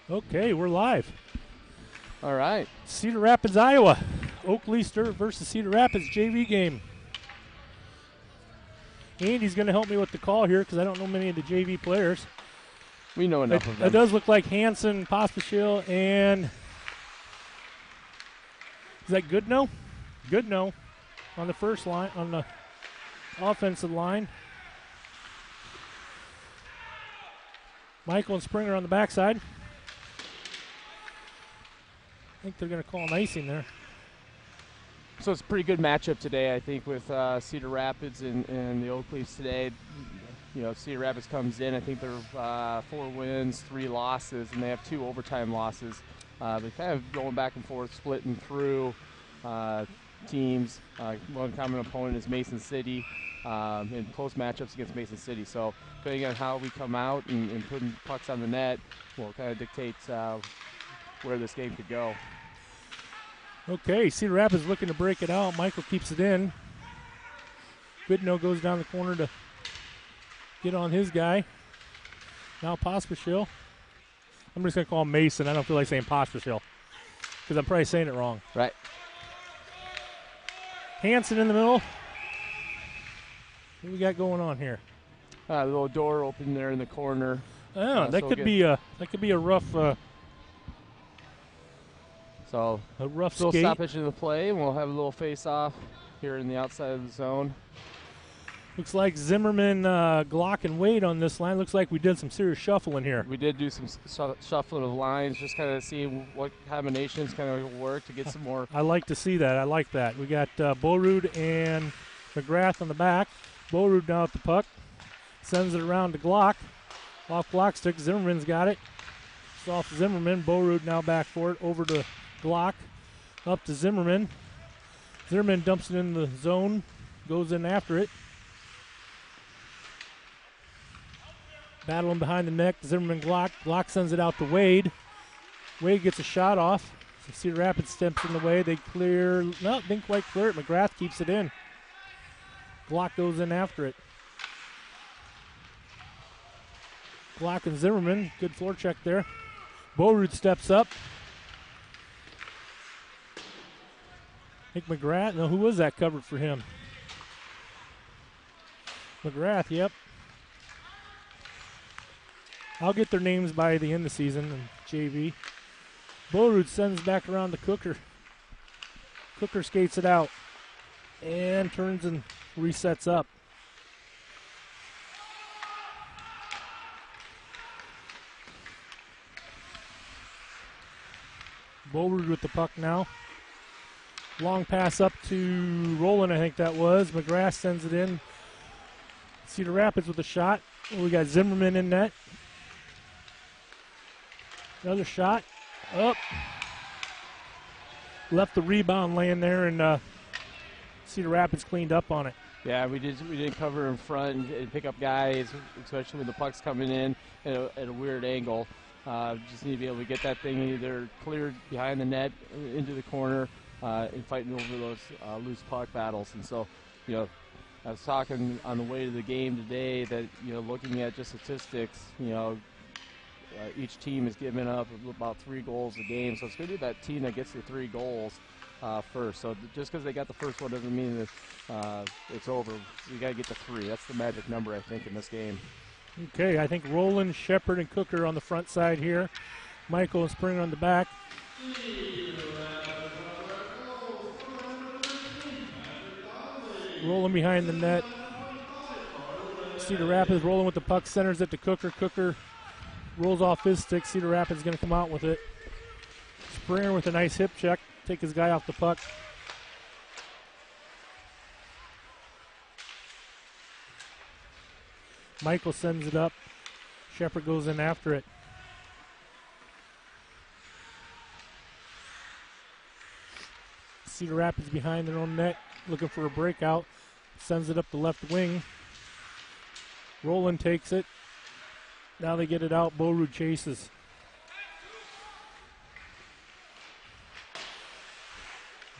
Okay, we're live. All right. Cedar Rapids, Iowa. Oak-Leister versus Cedar Rapids JV game. Andy's going to help me with the call here because I don't know many of the JV players. We know enough of them. It does look like Hanson, Pospisil, and is that Goodnow? Goodnow on the first line, on the offensive line. Michael and Springer on the backside. I think they're going to call an icing there. So it's a pretty good matchup today, I think, with Cedar Rapids and the Oak Leafs today. You know, Cedar Rapids comes in. I think they're 4 wins, 3 losses, and they have 2 overtime losses. They're kind of going back and forth, splitting through teams. One common opponent is Mason City, in close matchups against Mason City. So depending on how we come out and putting pucks on the net will kind of dictate where this game could go. Okay, Cedar Rapids looking to break it out. Michael keeps it in. Goodnow goes down the corner to get on his guy. Now Pospisil. I'm just going to call him Mason. I don't feel like saying Pospisil because I'm probably saying it wrong. Right. Hanson in the middle. What we got going on here? A little door open there in the corner. Oh, that could be a rough So a rough little skate. stoppage in the play, and we'll have a little face-off here in the outside of the zone. Looks like Zimmerman, Glock, and Wade on this line. Looks like we did some serious shuffling here. We did do some shuffling of lines, just kind of seeing what combinations kind of work to get some more. I like to see that. I like that. We got Borud and McGrath on the back. Borud now at the puck. Sends it around to Glock. Off Glock stick. Zimmerman's got it. It's off Zimmerman. Borud now back for it. Over to Glock. Up to Zimmerman. Zimmerman dumps it in the zone. Goes in after it. Battling behind the neck. Zimmerman, Glock. Glock sends it out to Wade. Wade gets a shot off. So Cedar Rapids steps in the way. They clear. No, didn't quite clear it. McGrath keeps it in. Glock goes in after it. Glock and Zimmerman. Good floor check there. Borud steps up. I think McGrath. No, who was that covered for him? McGrath, yep. I'll get their names by the end of the season in JV. Borud sends back around to Cooker. Cooker skates it out and turns and resets up. Borud with the puck now. Long pass up to Roland, I think that was. McGrath sends it in. Cedar Rapids with a shot. We got Zimmerman in net. Another shot. Up. Left the rebound laying there, and Cedar Rapids cleaned up on it. Yeah, we didn't cover in front and pick up guys, especially when the puck's coming in at a weird angle. Just need to be able to get that thing either cleared behind the net into the corner and fighting over those loose puck battles. And so, you know, I was talking on the way to the game today that, you know, looking at just statistics, you know, each team is giving up about 3 goals a game. So it's going to be that team that gets the 3 goals first. So just because they got the first one doesn't mean that it's over. So you got to get to 3. That's the magic number, I think, in this game. Okay, I think Roland, Shepard, and Cooker on the front side here. Michael and Springer on the back. Roland behind the net. Cedar Rapids rolling with the puck, centers it to Cooker. Cooker rolls off his stick. Cedar Rapids going to come out with it. Springer with a nice hip check. Take his guy off the puck. Michael sends it up. Shepard goes in after it. Cedar Rapids behind their own net, looking for a breakout. Sends it up the left wing. Roland takes it. Now they get it out. Borud chases.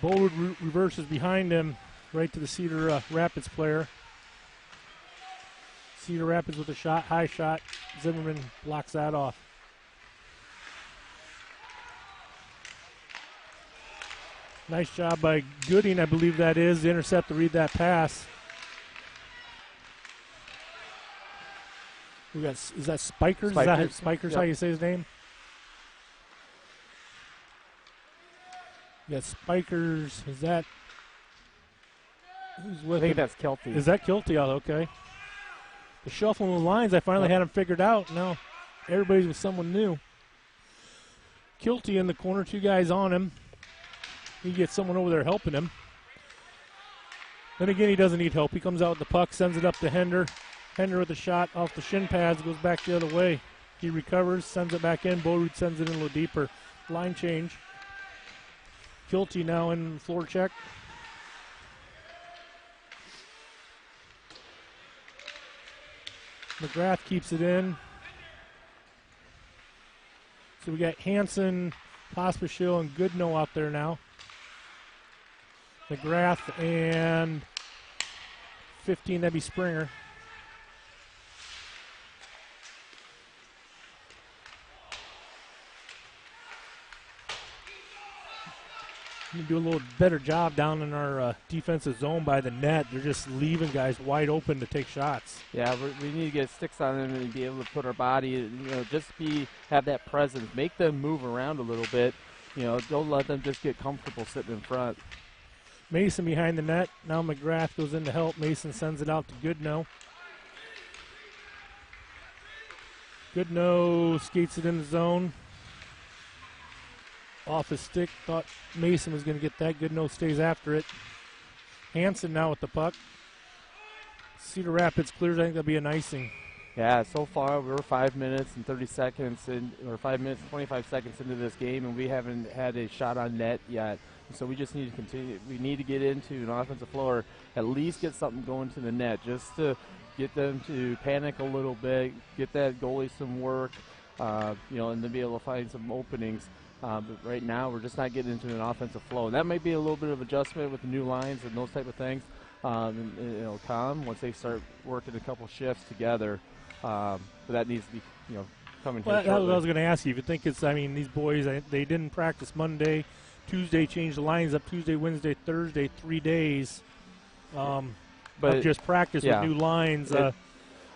Borud reverses behind him right to the Cedar Rapids player. Cedar Rapids with a shot, high shot. Zimmerman blocks that off. Nice job by Gooding, I believe that is, to intercept to read that pass. We got, is that Spikers? Is that Spikers, Yep. how you say his name? You got Spikers. Is that, who's with I think him? that's Kelty. Is that Kilty? Oh, okay. The shuffling of the lines, I finally had him figured out. Now everybody's with someone new. Kilty in the corner, 2 guys on him. He gets someone over there helping him. Then again, he doesn't need help. He comes out with the puck, sends it up to Hender. Hender with a shot off the shin pads, goes back the other way. He recovers, sends it back in. Borud sends it in a little deeper. Line change. Kilty now in floor check. McGrath keeps it in. So we got Hanson, Pospisil, and Goodnow out there now. McGrath and 15, that'd be Springer. We do a little better job down in our defensive zone by the net. They're just leaving guys wide open to take shots. Yeah, we need to get sticks on them and be able to put our body, just have that presence. Make them move around a little bit. Don't let them just get comfortable sitting in front. Mason behind the net. Now McGrath goes in to help. Mason sends it out to Goodnow. Goodnow skates it in the zone. Off his stick. Thought Mason was going to get that. Goodnow stays after it. Hanson now with the puck. Cedar Rapids clears. I think that'll be an icing. Yeah, so far we're 5 minutes and 30 seconds or 5 minutes and 25 seconds into this game, and we haven't had a shot on net yet. So we just need to continue. We need to get into an offensive floor, at least get something going to the net, just to get them to panic a little bit, get that goalie some work, and then be able to find some openings. But right now we're just not getting into an offensive flow. And that might be a little bit of adjustment with the new lines and those type of things. And it'll come once they start working a couple shifts together. But that needs to be, coming here shortly. That's what I was going to ask you. If you think it's, these boys, they didn't practice Monday. Tuesday changed the lines up. Tuesday, Wednesday, Thursday, 3 days. But just practice with new lines. I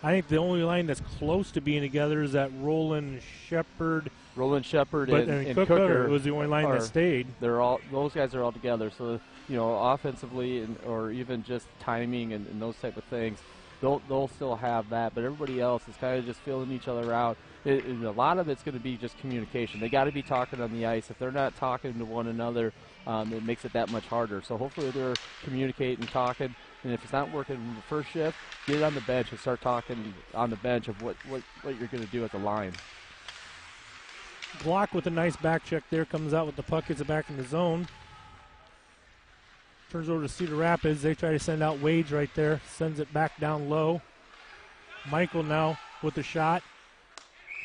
think the only line that's close to being together is that Roland Shepard. And Cooker was the only line that stayed. Those guys are all together. So offensively or even just timing and those type of things, they'll still have that. But everybody else is kind of just filling each other out. A lot of it's going to be just communication. They got to be talking on the ice. If they're not talking to one another, it makes it that much harder. So hopefully they're communicating, talking. And if it's not working in the first shift, get it on the bench and start talking on the bench of what you're going to do as a line. Glock with a nice back check there, comes out with the puck, gets it back in the zone. Turns over to Cedar Rapids. They try to send out Wage right there. Sends it back down low. Michael now with the shot.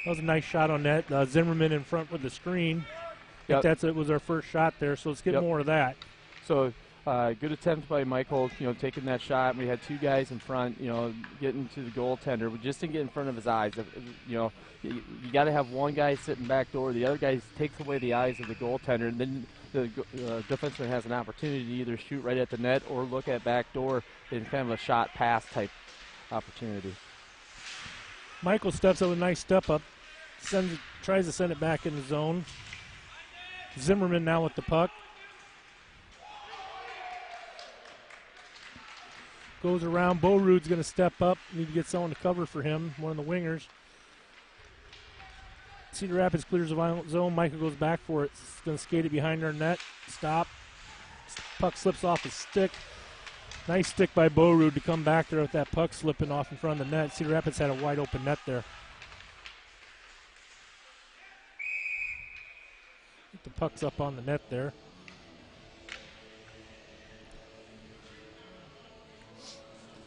That was a nice shot on net. Zimmerman in front with the screen. Yep. It was our first shot there, so let's get more of that. So good attempt by Michael, taking that shot. We had 2 guys in front, getting to the goaltender. We just didn't get in front of his eyes. You got to have one guy sitting back door. The other guy takes away the eyes of the goaltender, and then the defenseman has an opportunity to either shoot right at the net or look at back door in kind of a shot pass type opportunity. Michael steps up with a nice step up. Tries to send it back in the zone. Zimmerman now with the puck. Goes around. Borud's going to step up. Need to get someone to cover for him, one of the wingers. Cedar Rapids clears the violent zone. Michael goes back for it. He's going to skate it behind our net. Stop. Puck slips off his stick. Nice stick by Borud to come back there with that puck slipping off in front of the net. Cedar Rapids had a wide open net there. The puck's up on the net there.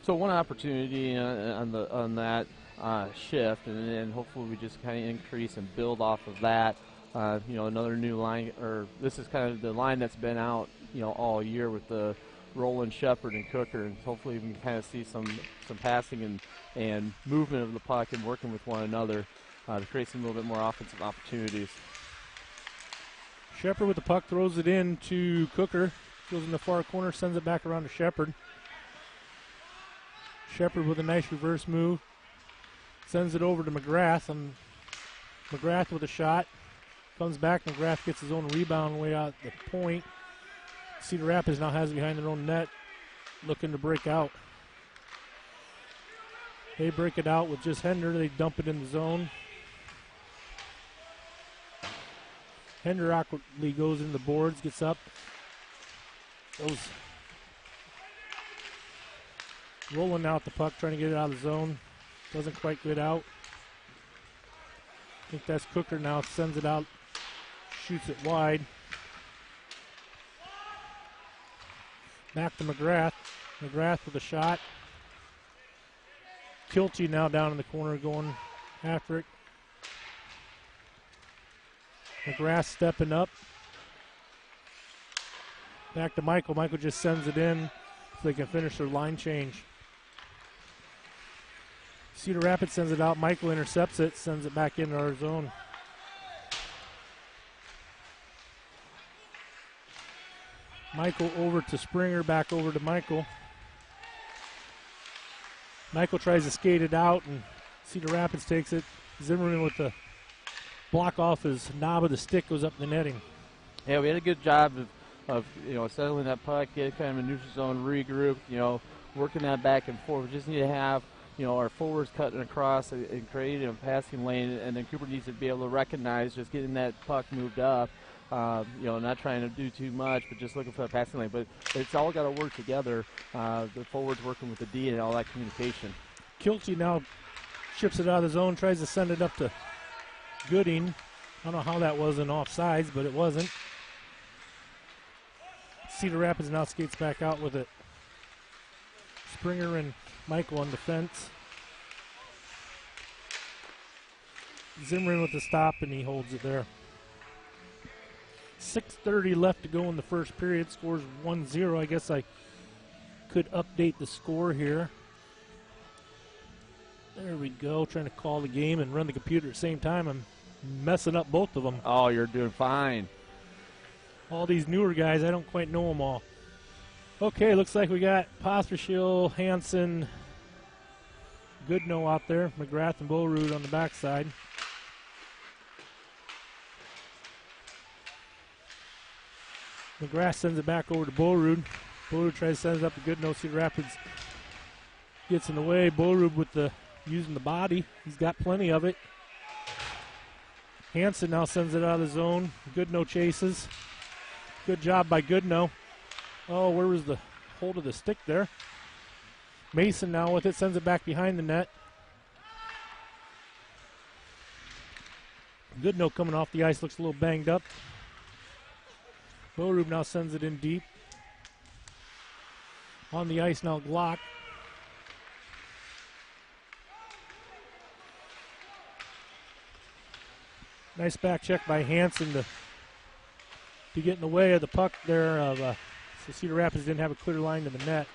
So one opportunity on that shift, and then hopefully we just kind of increase and build off of that. Another new line, or this is kind of the line that's been out, all year with the Roland, Shepard, and Cooker, and hopefully we can kind of see some passing and movement of the puck and working with one another to create some little bit more offensive opportunities. Shepard with the puck, throws it in to Cooker. Goes in the far corner, sends it back around to Shepard. Shepard with a nice reverse move. Sends it over to McGrath, and McGrath with a shot. Comes back, McGrath gets his own rebound way out the point. Cedar Rapids now has it behind their own net, looking to break out. They break it out with just Hender. They dump it in the zone. Hender awkwardly goes into the boards, gets up. Goes rolling out the puck, trying to get it out of the zone. Doesn't quite get out. I think that's Cooker now. Sends it out, shoots it wide. Back to McGrath. McGrath with a shot. Kilty now down in the corner going after it. McGrath stepping up. Back to Michael. Michael just sends it in so they can finish their line change. Cedar Rapids sends it out. Michael intercepts it, sends it back into our zone. Michael over to Springer, back over to Michael. Michael tries to skate it out, and Cedar Rapids takes it. Zimmerman with the block off his knob of the stick goes up the netting. Yeah, we had a good job of settling that puck, get kind of a neutral zone, regroup, working that back and forth. We just need to have our forwards cutting across and creating a passing lane, and then Cooper needs to be able to recognize just getting that puck moved up. Not trying to do too much, but just looking for that passing lane. But it's all got to work together. The forwards working with the D and all that communication. Kilty now ships it out of the zone, tries to send it up to Gooding. I don't know how that was in offsides, but it wasn't. Cedar Rapids now skates back out with it. Springer and Michael on defense. Zimmerman with the stop, and he holds it there. 6:30 left to go in the first period. Scores 1-0. I guess I could update the score here. There we go. Trying to call the game and run the computer at the same time. I'm messing up both of them. Oh, you're doing fine. All these newer guys, I don't quite know them all. Okay, looks like we got Postershill, Hansen, Goodnow out there, McGrath and Bolrud on the backside. McGrath sends it back over to Bolrud. Bolrud tries to send it up to Goodnow. Cedar Rapids gets in the way. Bolrud with using the body. He's got plenty of it. Hansen now sends it out of the zone. Goodnow chases. Good job by Goodnow. Oh, where was the hold of the stick there? Mason now with it, sends it back behind the net. Goodnow coming off the ice, looks a little banged up. Bolrud now sends it in deep. On the ice now, Glock. Nice back check by Hansen to get in the way of the puck there. So Cedar Rapids didn't have a clear line to the net.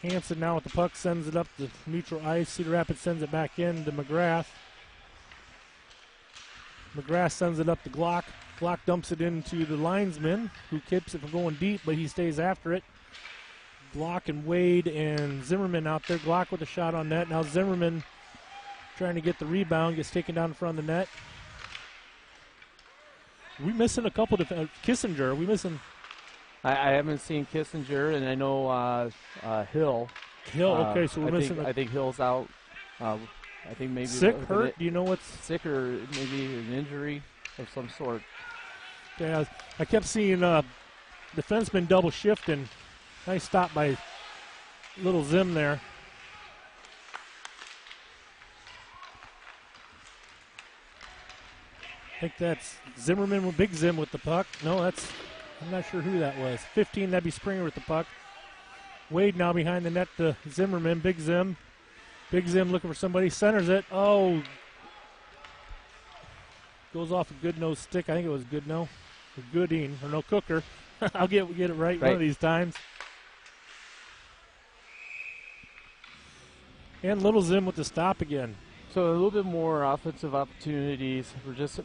Hansen now with the puck sends it up the neutral ice. Cedar Rapids sends it back in to McGrath. McGrath sends it up to Glock. Glock dumps it into the linesman, who keeps it from going deep, but he stays after it. Glock and Wade and Zimmerman out there. Glock with a shot on net. Now Zimmerman trying to get the rebound, gets taken down in front of the net. We missing a couple of Kissinger. Are we missing? I haven't seen Kissinger, and I know Hill. Hill, okay, so we're missing. I think Hill's out. I think maybe sick, hurt. Do you know what's sick, or maybe an injury of some sort? Yeah, I kept seeing defenseman double shifting. Nice stop by little Zim there. I think that's Zimmerman with Big Zim with the puck. No, I'm not sure who that was. 15, that'd be Springer with the puck. Wade now behind the net to Zimmerman. Big Zim. Big Zim looking for somebody. Centers it. Oh. Goes off a Goodnow stick. I think it was Goodnow. Or Gooding. Or no, Cooker. I'll get it right one of these times. And Little Zim with the stop again. So a little bit more offensive opportunities. We're just,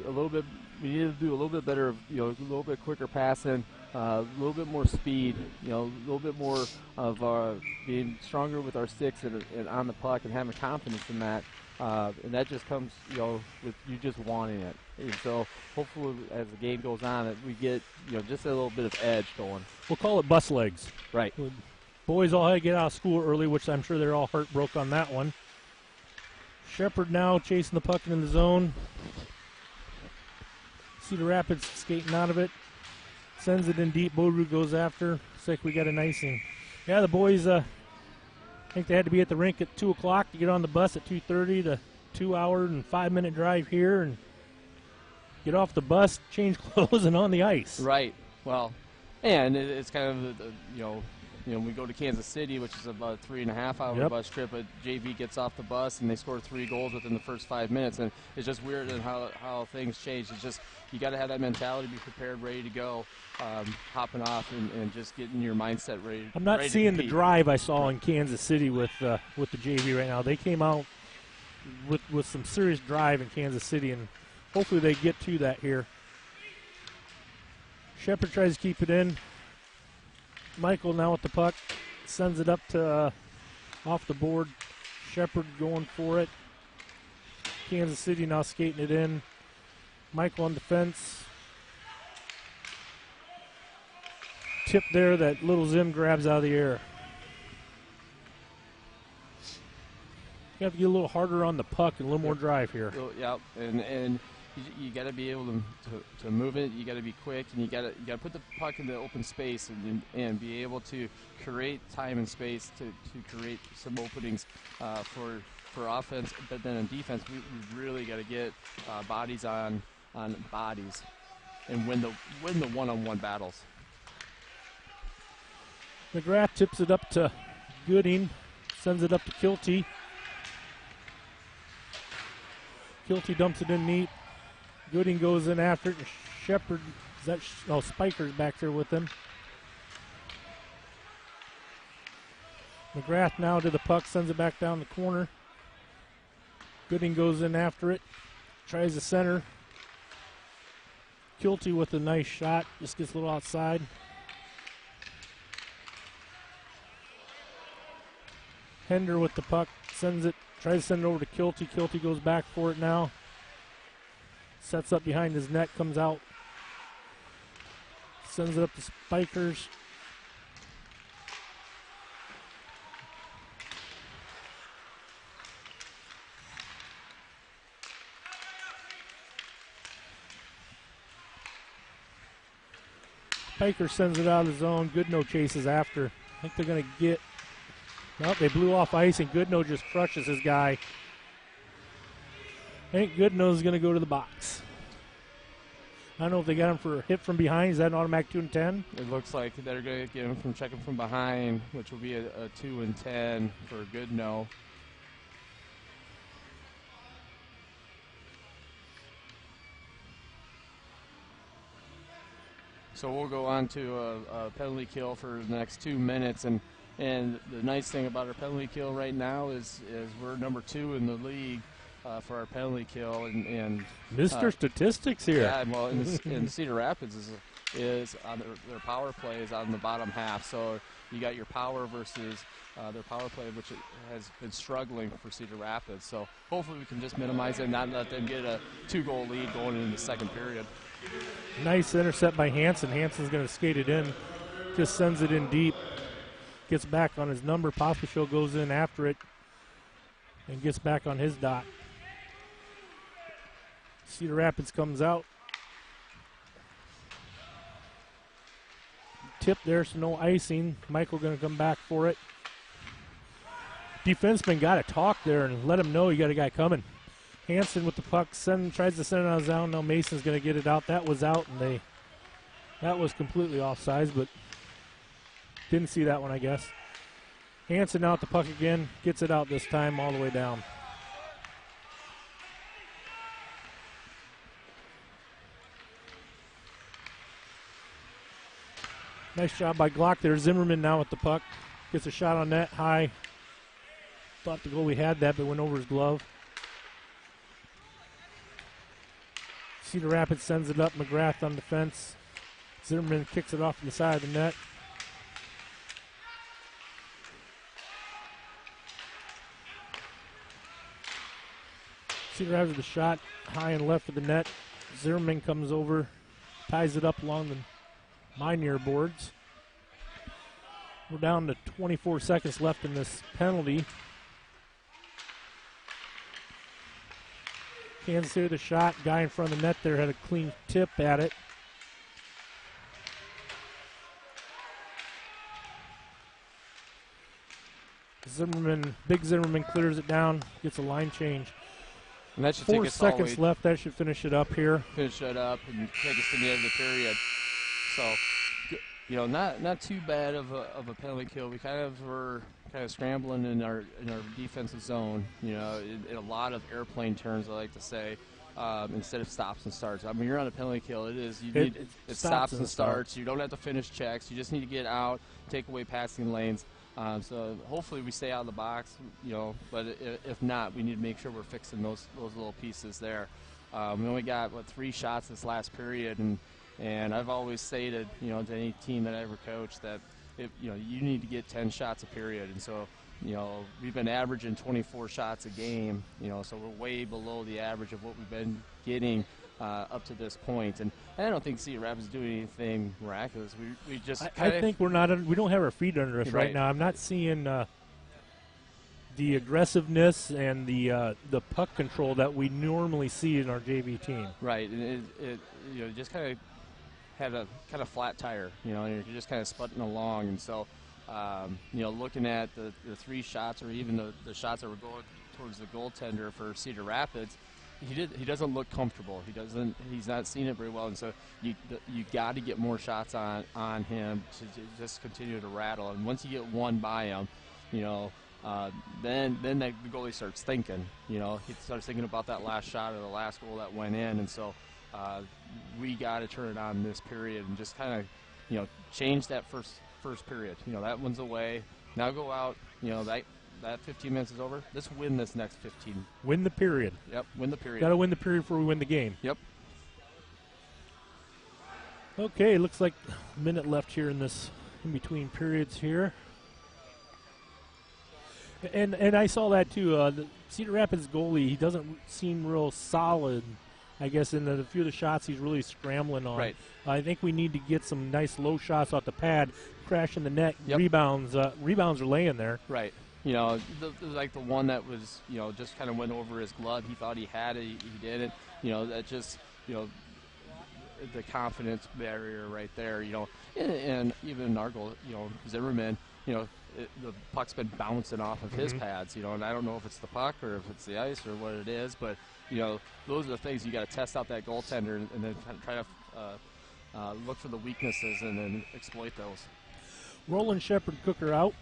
a little bit. We need to do a little bit better, a little bit quicker passing, a little bit more speed, a little bit more of being stronger with our sticks and on the puck and having confidence in that. And that just comes, with you just wanting it. And so hopefully as the game goes on, that we get, just a little bit of edge going. We'll call it bus legs. Right. Boys all had to get out of school early, which I'm sure they're all heartbroken on that one. Shepherd now chasing the puck in the zone. Cedar Rapids skating out of it. Sends it in deep. Bodrug goes after. Looks like we got an icing. Yeah, the boys, I think they had to be at the rink at 2 o'clock to get on the bus at 2:30. The 2 hour and 5 minute drive here and get off the bus, change clothes, and on the ice. Right. Well, and it's kind of we go to Kansas City, which is about a 3.5 hour bus trip, but JV gets off the bus and they score 3 goals within the first 5 minutes, and it's just weird and how things change. It's just you got to have that mentality, be prepared, ready to go, hopping off and just getting your mindset ready. I'm not ready seeing the drive I saw in Kansas City with the JV right now. They came out with some serious drive in Kansas City, and hopefully they get to that here. Shepherd tries to keep it in. Michael now with the puck, sends it up to off the board. Shepherd going for it. Kansas City now skating it in. Michael on defense. Tip there that little Zim grabs out of the air. You have to get a little harder on the puck and a little more drive here. Yeah, and you got to be able to move it. You got to be quick, and you got to put the puck in the open space and be able to create time and space to create some openings for offense. But then in defense, we really got to get bodies on bodies and win the one-on-one battles. McGrath tips it up to Gooding, sends it up to Kilty. Kilty dumps it in neat. Gooding goes in after it. Shepherd, Spiker's back there with him. McGrath now to the puck, sends it back down the corner. Gooding goes in after it, tries the center. Kilty with a nice shot, just gets a little outside. Hender with the puck, tries to send it over to Kilty. Kilty goes back for it now. Sets up behind his net, comes out. Sends it up to Spikers. Spikers sends it out of the zone. Goodnow chases after. I think they're going to get... Nope, they blew off ice, and Goodnow just crushes his guy. I think Goodnow's going to go to the box. I don't know if they got him for a hit from behind. Is that an automatic 2 and 10? It looks like they're going to get him from checking from behind, which will be a 2 and 10 for Goodnow. So we'll go on to a penalty kill for the next 2 minutes, and the nice thing about our penalty kill right now is we're number 2 in the league for our penalty kill, and Mr. Statistics here. Yeah, well, in Cedar Rapids is on their power play is on the bottom half. So you got your power versus their power play, which has been struggling for Cedar Rapids. So hopefully we can just minimize it and not let them get a 2-goal lead going into the second period. Nice intercept by Hansen. Hansen's going to skate it in. Just sends it in deep. Gets back on his number. Pospisil goes in after it and gets back on his dot. Cedar Rapids comes out. Tip there, so no icing. Michael going to come back for it. Defenseman got to talk there and let him know you got a guy coming. Hansen with the puck, tries to send it out of zone. Now Mason's going to get it out. That was out, and that was completely offsides, but didn't see that one, I guess. Hansen out the puck again, gets it out this time all the way down. Nice job by Glock there. Zimmerman now with the puck. Gets a shot on net high. Thought the goalie had that, but went over his glove. Cedar Rapids sends it up. McGrath on defense. Zimmerman kicks it off to the side of the net. Cedar Rapids with a shot high and left of the net. Zimmerman comes over, ties it up along the Minear boards. We're down to 24 seconds left in this penalty. Kansas City with a shot. Guy in front of the net there had a clean tip at it. Big Zimmerman clears it down, gets a line change. And that should 4 take us all the seconds way, left. That should finish it up here. finish it up and take us to the end of the period. So, not too bad of a penalty kill. We kind of were scrambling in our defensive zone. In a lot of airplane terms, I like to say, instead of stops and starts. I mean, you're on a penalty kill. It stops and starts. You don't have to finish checks. You just need to get out, take away passing lanes. So hopefully we stay out of the box, but if not, we need to make sure we're fixing those little pieces there. We only got, 3 shots this last period, and I've always stated, to any team that I ever coached that, you need to get 10 shots a period. And so, we've been averaging 24 shots a game, so we're way below the average of what we've been getting up to this point. And I don't think Cedar Rapids is doing anything miraculous. We just I think we don't have our feet under us right now. I'm not seeing the aggressiveness and the puck control that we normally see in our JV team. Right, and it just kind of had a flat tire, and you're just kind of sputting along. And so, looking at the 3 shots or even the shots that were going towards the goaltender for Cedar Rapids, he doesn't look comfortable. He's not seeing it very well, and so you got to get more shots on him to just continue to rattle. And once you get one by him, then the goalie starts thinking. He starts thinking about that last shot or the last goal that went in, and so we got to turn it on this period and just kind of change that first period. That one's away. Now go out. That 15 minutes is over. Let's win this next 15. Win the period. Yep, win the period. Got to win the period before we win the game. Yep. Okay, looks like a minute left here in between periods here. And I saw that too. The Cedar Rapids goalie, he doesn't seem real solid. I guess in a few of the shots he's really scrambling on. Right. I think we need to get some nice low shots off the pad, crash in the net, Yep. Rebounds are laying there. Right. Like the one that was, just kind of went over his glove. He thought he had it, he didn't. That just, the confidence barrier right there. And even our goal, Zimmerman, the puck's been bouncing off of his pads. And I don't know if it's the puck or if it's the ice or what it is, but those are the things you got to test out that goaltender and then try to look for the weaknesses and then exploit those. Roland, Shepard, Cooker out.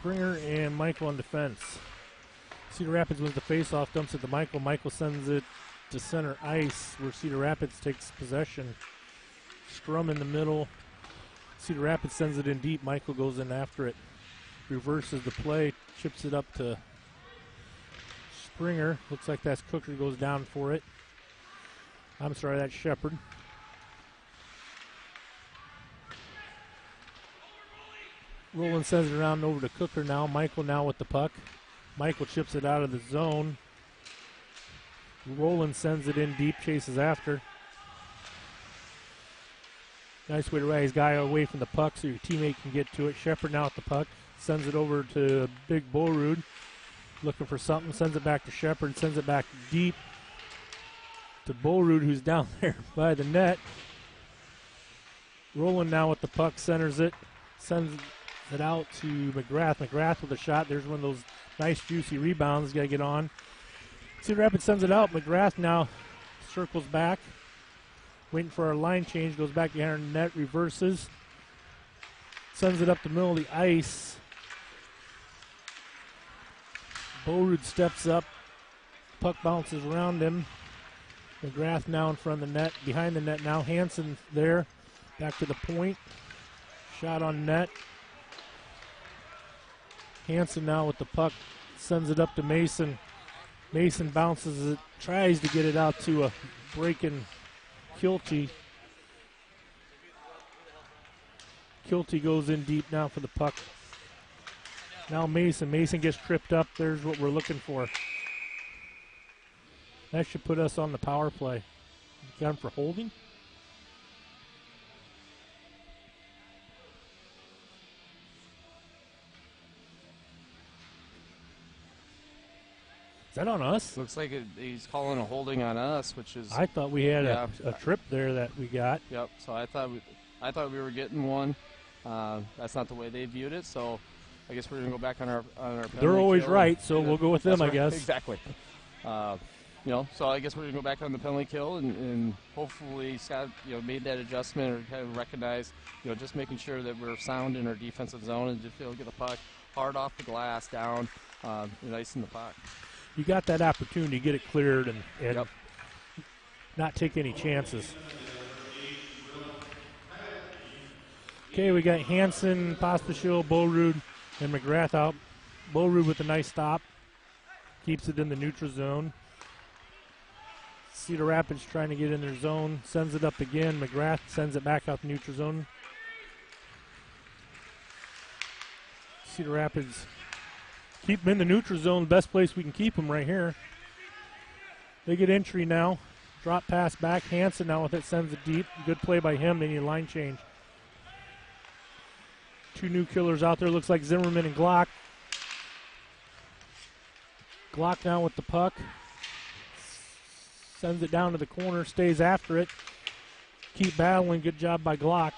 Springer and Michael on defense. Cedar Rapids wins the faceoff, dumps it to Michael. Michael sends it to center ice where Cedar Rapids takes possession. Scrum in the middle. Cedar Rapids sends it in deep. Michael goes in after it. Reverses the play, chips it up to Springer. Looks like that's Cooker, goes down for it. I'm sorry, that's Shepard. Roland sends it around over to Cooker now. Michael now with the puck. Michael chips it out of the zone. Roland sends it in deep, chases after. Nice way to ride his guy away from the puck so your teammate can get to it. Shepard now with the puck. Sends it over to Big Borud. Looking for something. Sends it back to Shepard. Sends it back deep to Borud, who's down there by the net. Roland now with the puck. Centers it. Sends it out to McGrath. McGrath with a shot. There's one of those nice juicy rebounds. Got to get on. Cedar Rapids sends it out. McGrath now circles back. Waiting for our line change. Goes back behind our net. Reverses. Sends it up the middle of the ice. Borud steps up. Puck bounces around him. McGrath now in front of the net. Behind the net now. Hansen there. Back to the point. Shot on net. Hansen now with the puck. Sends it up to Mason. Mason bounces it. Tries to get it out to breaking Kilty. Kilty goes in deep now for the puck. Now Mason. Mason gets tripped up. There's what we're looking for. That should put us on the power play. Got him for holding. Is that on us? Looks like he's calling a holding on us, which is. I thought we had a trip there that we got. Yep. So I thought we were getting one. That's not the way they viewed it. So I guess we're gonna go back on our penalty They're always kill. right, so we'll go with them, Right. I guess. Exactly. So I guess we're gonna go back on the penalty kill, and hopefully Scott, made that adjustment or kind of recognized, just making sure that we're sound in our defensive zone and just be able to get the puck hard off the glass down, nice in the puck. You got that opportunity to get it cleared and not take any chances. Okay, we got Hansen, Pospisil, Borud, and McGrath out. Borud with a nice stop. Keeps it in the neutral zone. Cedar Rapids trying to get in their zone. Sends it up again. McGrath sends it back out the neutral zone. Cedar Rapids keep them in the neutral zone. Best place we can keep them right here. They get entry now. Drop pass back. Hansen now with it. Sends it deep. Good play by him. They need a line change. Two new killers out there. Looks like Zimmerman and Glock. Glock now with the puck. Sends it down to the corner. Stays after it. Keep battling. Good job by Glock.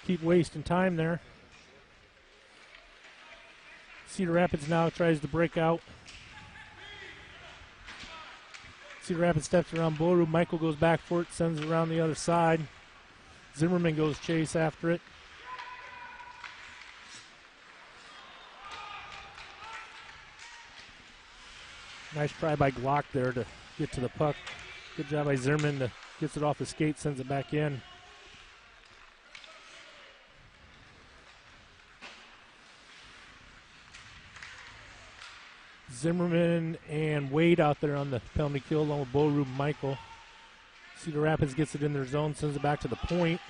Keep wasting time there. Cedar Rapids now tries to break out. Cedar Rapids steps around Boru. Michael goes back for it. Sends it around the other side. Zimmerman goes chase after it. Nice try by Glock there to get to the puck. Good job by Zimmerman to gets it off the skate, sends it back in. Zimmerman and Wade out there on the penalty kill along with Boru and Michael. Cedar Rapids gets it in their zone, sends it back to the point.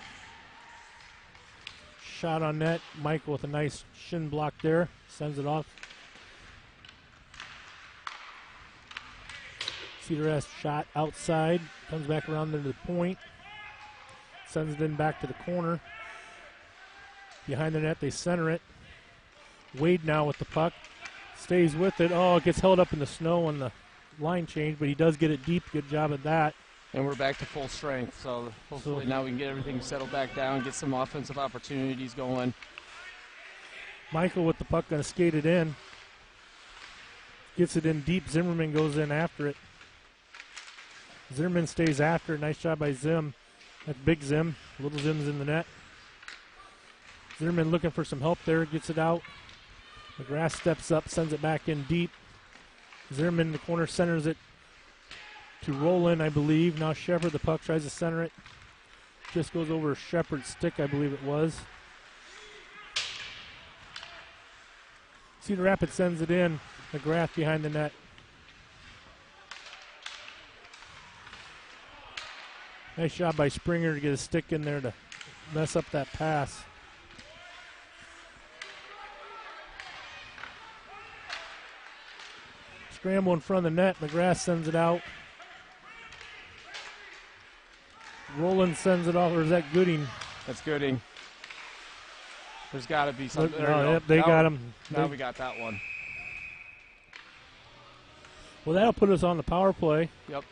Shot on net. Michael with a nice shin block there. Sends it off. Cedar has shot outside. Comes back around there to the point. Sends it in back to the corner. Behind the net, they center it. Wade now with the puck. Stays with it. Oh, it gets held up in the snow on the line change, but he does get it deep. Good job at that. And we're back to full strength, so hopefully now we can get everything settled back down, get some offensive opportunities going. Michael with the puck, going to skate it in. Gets it in deep. Zimmerman goes in after it. Zimmerman stays after it. Nice job by Zim. That's big Zim. Little Zim's in the net. Zimmerman looking for some help there. Gets it out. McGrath steps up, sends it back in deep. Zimmerman in the corner centers it to Roland, I believe. Now Shepard, the puck, tries to center it. Just goes over Shepard's stick, I believe it was. Cedar Rapids sends it in. McGrath behind the net. Nice job by Springer to get a stick in there to mess up that pass. Scramble in front of the net. McGrath sends it out. Roland sends it off, or is that Gooding? That's Gooding. There's got to be something. Yep, they got him. Now we got that one. Well, that'll put us on the power play. Yep.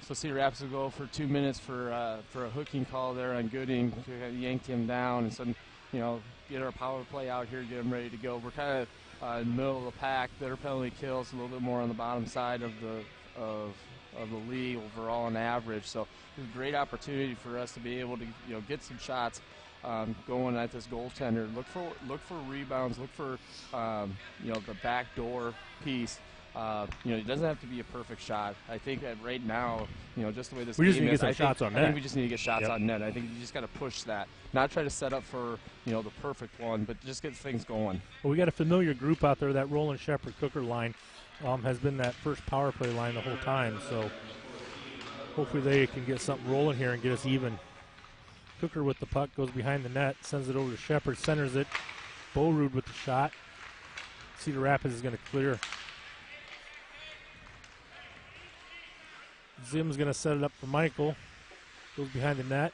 So Cedar Rapids will go for 2 minutes for a hooking call there on Gooding. We yanked him down, and so get our power play out here, get them ready to go. We're kind of in the middle of the pack. Their penalty kills a little bit more on the bottom side of the league overall on average. So it's a great opportunity for us to be able to get some shots going at this goaltender. Look for rebounds. Look for the backdoor piece. It doesn't have to be a perfect shot. I think that right now, just the way this game is, just need to get some shots on net. I think we just need to get shots on net. I think you just got to push that, not try to set up for the perfect one, but just get things going. Well, we got a familiar group out there, that Roland Shepard Cooker line. has been that first power play line the whole time. So hopefully they can get something rolling here and get us even. Cooker with the puck, goes behind the net, sends it over to Shepard, centers it. Bowrood with the shot. Cedar Rapids is going to clear. Zim's going to set it up for Michael. Goes behind the net.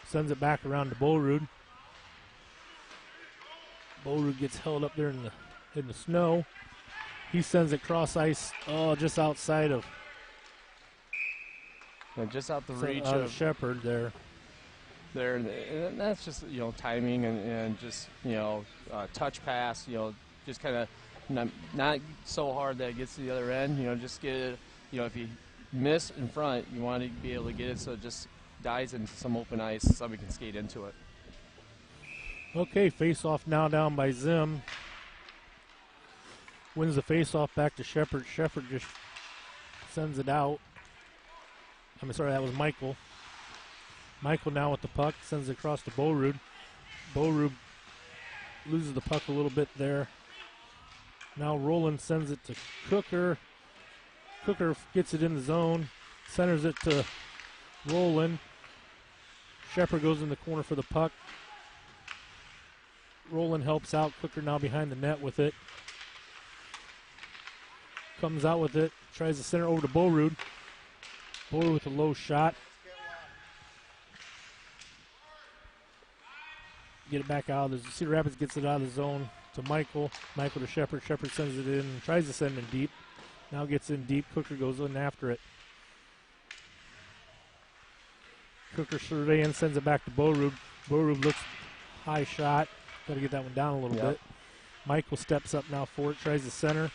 Sends it back around to Bowrood. Bowrood gets held up there in the snow. He sends it cross ice, just outside of. And just out the reach of Shepard there. And that's just timing and just touch pass. Just kind of not so hard that it gets to the other end. Just get it. If you miss in front, you want to be able to get it so it just dies into some open ice, so somebody can skate into it. Okay, face-off now down by Zim. Wins the face-off back to Shepard. Shepard just sends it out. I'm sorry, that was Michael. Michael now with the puck, sends it across to Bowrood. Bowrood loses the puck a little bit there. Now Roland sends it to Cooker. Cooker gets it in the zone, centers it to Roland. Shepard goes in the corner for the puck. Roland helps out. Cooker now behind the net with it. Comes out with it, tries to center over to Bowrood. Bowrood with a low shot. Get it back out. Cedar Rapids gets it out of the zone to Michael. Michael to Shepard. Shepard sends it in and tries to send it in deep. Now gets in deep. Cooker goes in after it. Cooker surveying, sends it back to Bowrood. Bowrood looks high shot. Got to get that one down a little bit. Michael steps up now for it. Tries to center.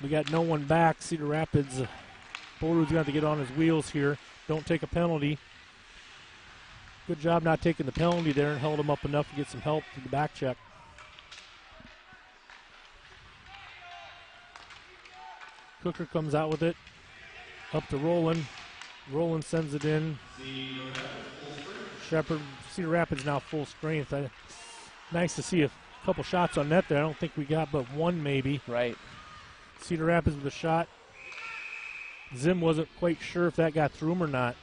We got no one back. Cedar Rapids. Bowrood's got to get on his wheels here. Don't take a penalty. Good job not taking the penalty there and held him up enough to get some help to the back check. Cooker comes out with it. Up to Roland. Roland sends it in. Shepard, Cedar Rapids now full strength. Nice to see a couple shots on net there. I don't think we got but one maybe. Right. Cedar Rapids with a shot. Zim wasn't quite sure if that got through him or not.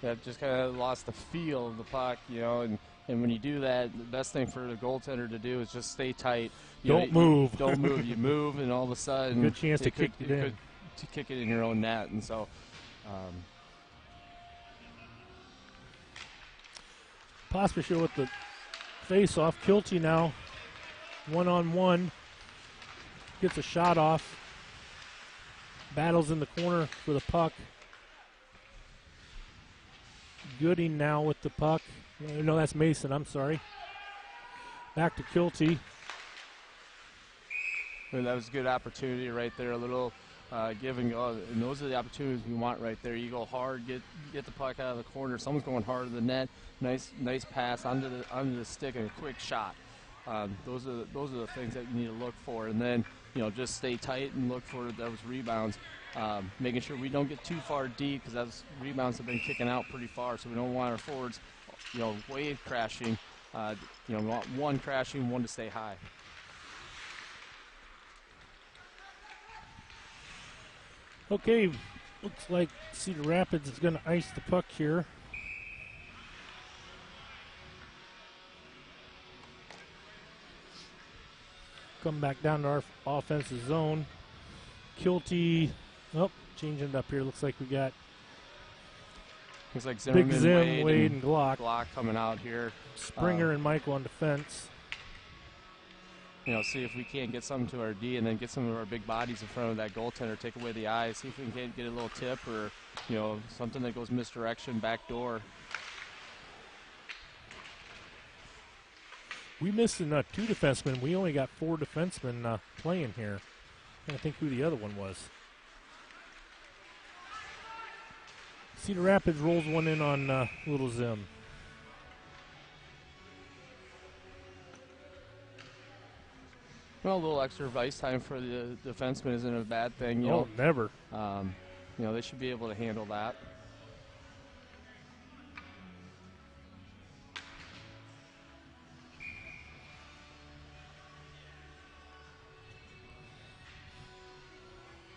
Yeah, just kind of lost the feel of the puck, and when you do that, the best thing for the goaltender to do is just stay tight. Don't move. Don't move. You move, and all of a sudden, good chance to kick it in. To kick it in your own net, and so. Pospisil with the face-off. Kilty now, one-on-one, gets a shot off. Battles in the corner for the puck. Gooding now with the puck. No, that's Mason, I'm sorry. Back to Kilty. And that was a good opportunity right there, a little give and go. And those are the opportunities we want right there. You go hard, get the puck out of the corner. Someone's going hard to the net. Nice pass onto the stick and a quick shot. Those are the things that you need to look for. And then just stay tight and look for those rebounds. Making sure we don't get too far deep because those rebounds have been kicking out pretty far. So we don't want our forwards, wave crashing. We want one crashing, one to stay high. Okay, looks like Cedar Rapids is going to ice the puck here. Come back down to our offensive zone. Kilty, changing it up here. Looks like we got Zimmerman, Big Zim, Wade, and Glock. Glock coming out here. Springer and Michael on defense. See if we can't get something to our D and then get some of our big bodies in front of that goaltender, take away the eyes, see if we can get a little tip or, something that goes misdirection, back door. We missing 2 defensemen. We only got 4 defensemen playing here. I can't think who the other one was. Cedar Rapids rolls one in on Little Zim. Well, a little extra ice time for the defenseman isn't a bad thing. Never. They should be able to handle that.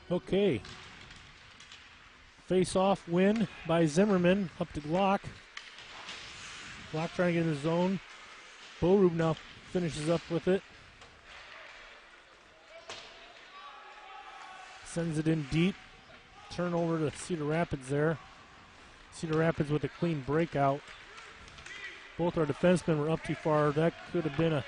Okay. Face-off win by Zimmerman up to Glock. Glock trying to get in the zone. Borub now finishes up with it. Sends it in deep. Turnover to Cedar Rapids there. Cedar Rapids with a clean breakout. Both our defensemen were up too far. That could have been a...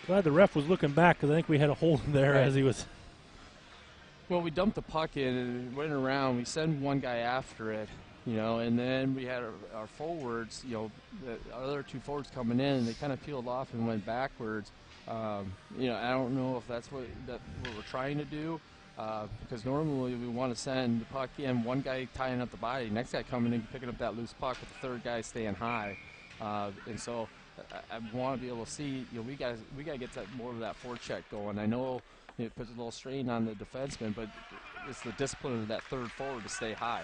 Glad the ref was looking back because I think we had a hold there Right. as he was... Well, we dumped the puck in and went around. We send one guy after it, and then we had our forwards, the other two forwards coming in, and they kind of peeled off and went backwards. I don't know if that's what we're trying to do, because normally we want to send the puck in, one guy tying up the body, next guy coming in picking up that loose puck with the third guy staying high, and so I want to be able to see. We got to get more of that forecheck going. I know it puts a little strain on the defenseman, but it's the discipline of that third forward to stay high.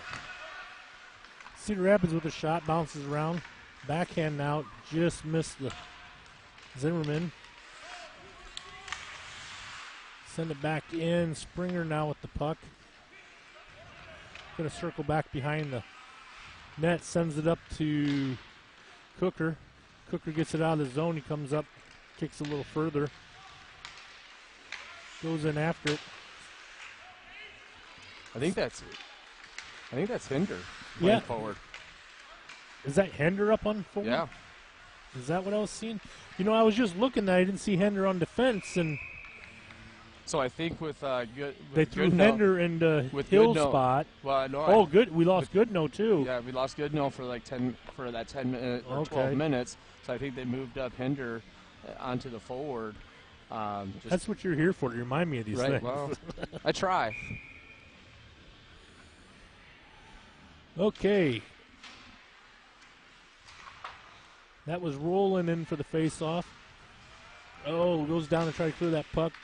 Cedar Rapids with a shot, bounces around. Backhand now, just missed the Zimmerman. Send it back in. Springer now with the puck. Going to circle back behind the net, sends it up to Cooker. Cooker gets it out of the zone. He comes up, kicks a little further. Goes in after it. I think that's Hinder playing Yeah. forward. Is that Hender up on forward? Yeah. Is that what I was seeing? I was just looking that I didn't see Hender on defense, and So I think with they threw Goodnow, Hender into with Hill's Goodnow. spot. Well, no. Oh, good. We lost Goodnow too. Yeah, we lost Goodnow for like 10 minutes or Okay. 12 minutes. So I think they moved up Hinder onto the forward. That's what you're here for, to remind me of these right. things. Well, I try. Okay. That was rolling in for the face-off. Oh, goes down to try to clear that puck.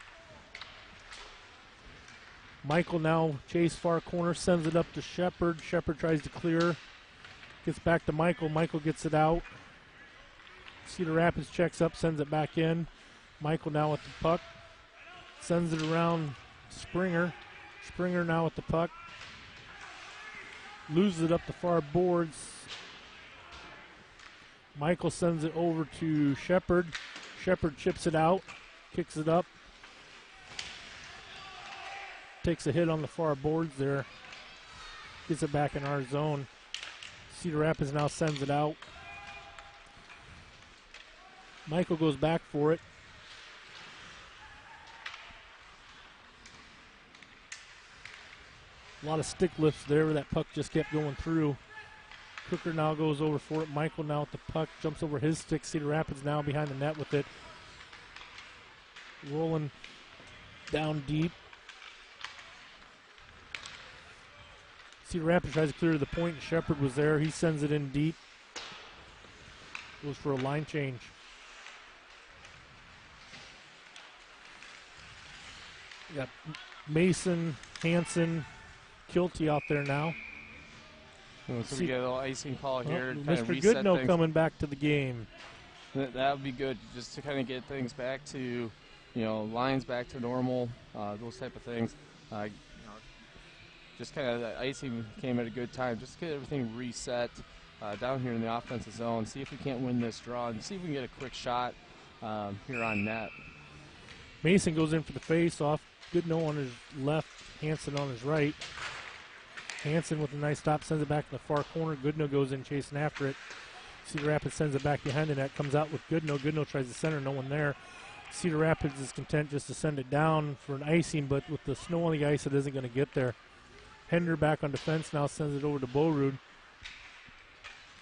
Michael now chase far corner, sends it up to Shepard. Shepard tries to clear. Gets back to Michael. Michael gets it out. Cedar Rapids checks up, sends it back in. Michael now with the puck. Sends it around Springer. Springer now with the puck. Loses it up the far boards. Michael sends it over to Shepard. Shepard chips it out, kicks it up. Takes a hit on the far boards there. Gets it back in our zone. Cedar Rapids now sends it out. Michael goes back for it. A lot of stick lifts there. That puck just kept going through. Cooker now goes over for it. Michael now with the puck. Jumps over his stick. Cedar Rapids now behind the net with it. Rolling down deep. Cedar Rapids tries to clear to the point. Shepard was there. He sends it in deep. Goes for a line change. We got Mason, Hansen, Kilty out there now. So we get a little icing call here. To kind of Mr. reset Goodnow things. coming back to the game. That would be good, just to kind of get things back to, lines back to normal, those type of things. Just kind of that icing came at a good time, just to get everything reset down here in the offensive zone. See if we can't win this draw, and see if we can get a quick shot here on net. Mason goes in for the face-off. Goodnow on his left, Hansen on his right. Hansen with a nice stop, sends it back in the far corner. Goodnow goes in chasing after it. Cedar Rapids sends it back behind the net, comes out with Goodnow. Goodnow tries to center, no one there. Cedar Rapids is content just to send it down for an icing, but with the snow on the ice, it isn't going to get there. Hender back on defense now, sends it over to Borud.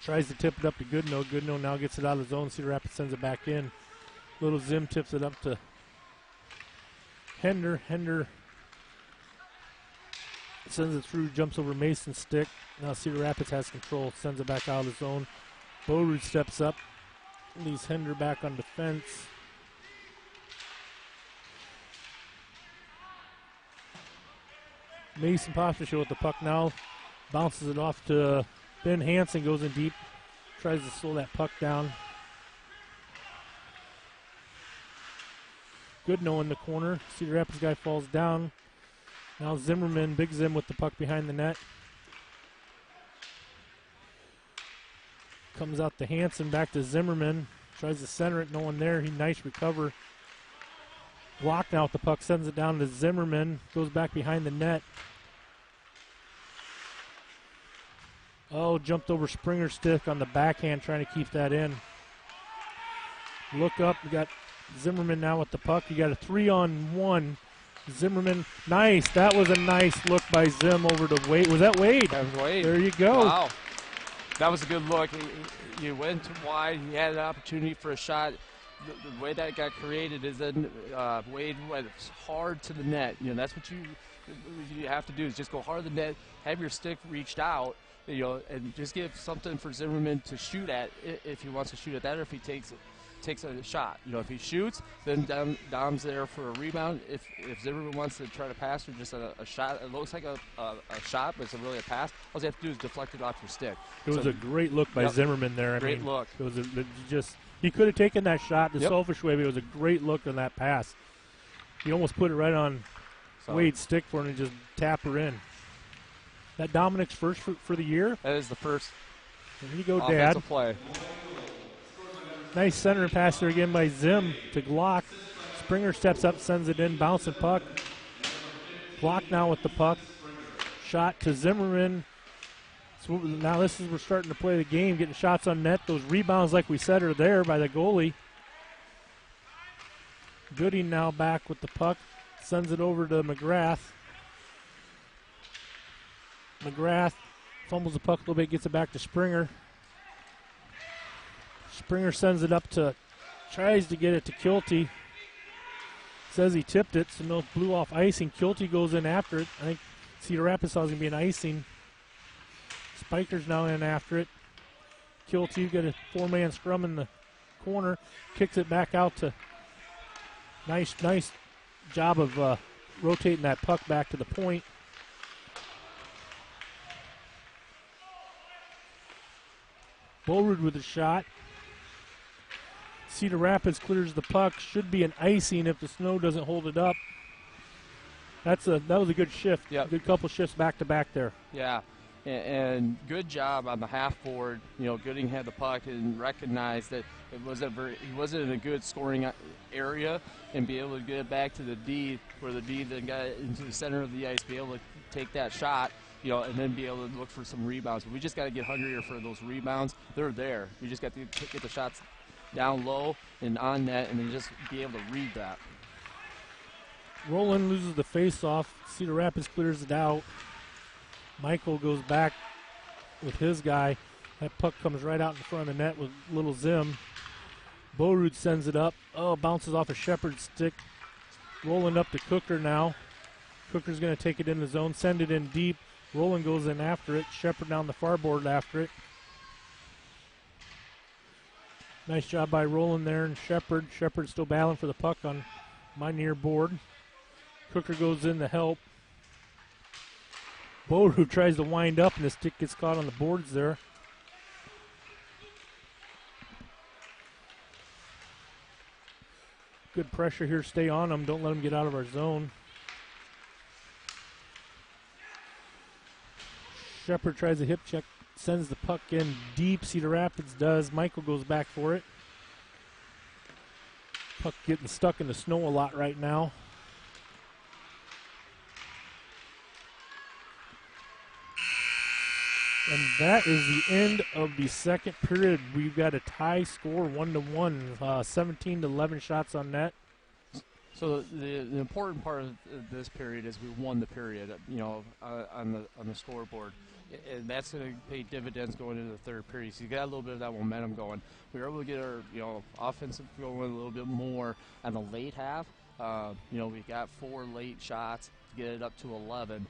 Tries to tip it up to Goodnow. Goodnow now gets it out of the zone. Cedar Rapids sends it back in. Little Zim tips it up to Hender. Hender sends it through, jumps over Mason's stick. Now Cedar Rapids has control, sends it back out of the zone. Borud steps up, leaves Hender back on defense. Mason Postershire with the puck now, bounces it off to Ben Hansen, goes in deep, tries to slow that puck down. Good no in the corner. Cedar Rapids guy falls down. Now Zimmerman, Big Zim with the puck behind the net. Comes out to Hansen, back to Zimmerman. Tries to center it, no one there. Nice recover. Blocked now with the puck, sends it down to Zimmerman. Goes back behind the net. Oh, jumped over Springer's stick on the backhand, trying to keep that in. Look up, we got Zimmerman now with the puck. You got a 3-on-1. Zimmerman, nice. That was a nice look by Zim over to Wade. Was that Wade? That was Wade. There you go. Wow. That was a good look. You went wide. You had an opportunity for a shot. The way that got created is that Wade went hard to the net. That's what you have to do is just go hard to the net, have your stick reached out, and just give something for Zimmerman to shoot at if he wants to shoot at that or if he takes a shot. If he shoots, then Dom's there for a rebound. If Zimmerman wants to try to pass or just a shot, it looks like a shot, but it's really a pass. All you have to do is deflect it off your stick. It was a great look by Zimmerman there. Great look. It was he could have taken that shot the selfish way, but it was a great look on that pass. He almost put it right on Wade's stick for him and just tap her in. That Dominic's first for the year? That is the first. There you go, offensive Dad. Play. Nice center pass there again by Zim to Glock. Springer steps up, sends it in, bouncing puck. Glock now with the puck. Shot to Zimmerman. So now we're starting to play the game, getting shots on net. Those rebounds, like we said, are there by the goalie. Gooding now back with the puck. Sends it over to McGrath. McGrath fumbles the puck a little bit, gets it back to Springer. Springer sends it up tries to get it to Kilty. Says he tipped it, so no blew off icing. Kilty goes in after it. I think Cedar Rapids thought it was going to be an icing. Spiker's now in after it. Kilty got a 4-man scrum in the corner. Kicks it back out to nice job of rotating that puck back to the point. Bolrud with a shot. Cedar Rapids clears the puck. Should be an icing if the snow doesn't hold it up. That was a good shift. Yep. Good couple shifts back to back there. Yeah, and good job on the half board. Gooding had the puck and recognized that he wasn't in a good scoring area, and be able to get it back to the D, where the D then got it into the center of the ice, be able to take that shot. And then be able to look for some rebounds. But we just got to get hungrier for those rebounds. They're there. We just got to get the shots down low and on net, and then just be able to read that. Roland loses the face-off. Cedar Rapids clears it out. Michael goes back with his guy. That puck comes right out in front of the net with little Zim. Borud sends it up. Oh, bounces off a Shepard's stick. Roland up to Cooker now. Cooker's going to take it in the zone, send it in deep. Roland goes in after it. Shepard down the far board after it. Nice job by Roland there and Shepard. Shepard still battling for the puck on my near board. Cooker goes in to help. Borud tries to wind up and the stick gets caught on the boards there. Good pressure here. Stay on them. Don't let them get out of our zone. Shepard tries a hip check, sends the puck in deep. Cedar Rapids does. Michael goes back for it. Puck getting stuck in the snow a lot right now. And that is the end of the second period. We've got a tie score, 1-1, 17 to 11 shots on net. So the important part of this period is we won the period, on the scoreboard, and that's going to pay dividends going into the third period. So you got a little bit of that momentum going. We were able to get our offensive going a little bit more on the late half. We got 4 late shots to get it up to 11.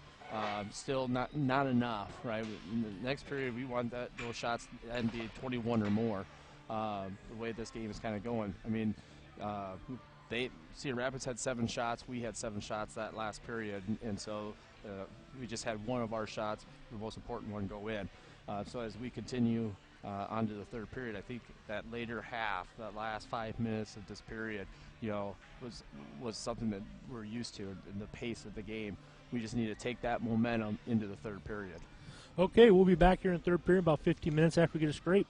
Still not enough, right? In the next period, we want those shots and be 21 or more. The way this game is kind of going, I mean, Cedar Rapids had 7 shots. We had 7 shots that last period, and so we just had one of our shots, the most important one, go in. So as we continue onto the third period. I think that later half, that last 5 minutes of this period, was something that we're used to in the pace of the game. We just need to take that momentum into the third period. Okay, we'll be back here in the third period about 15 minutes after we get a scrape.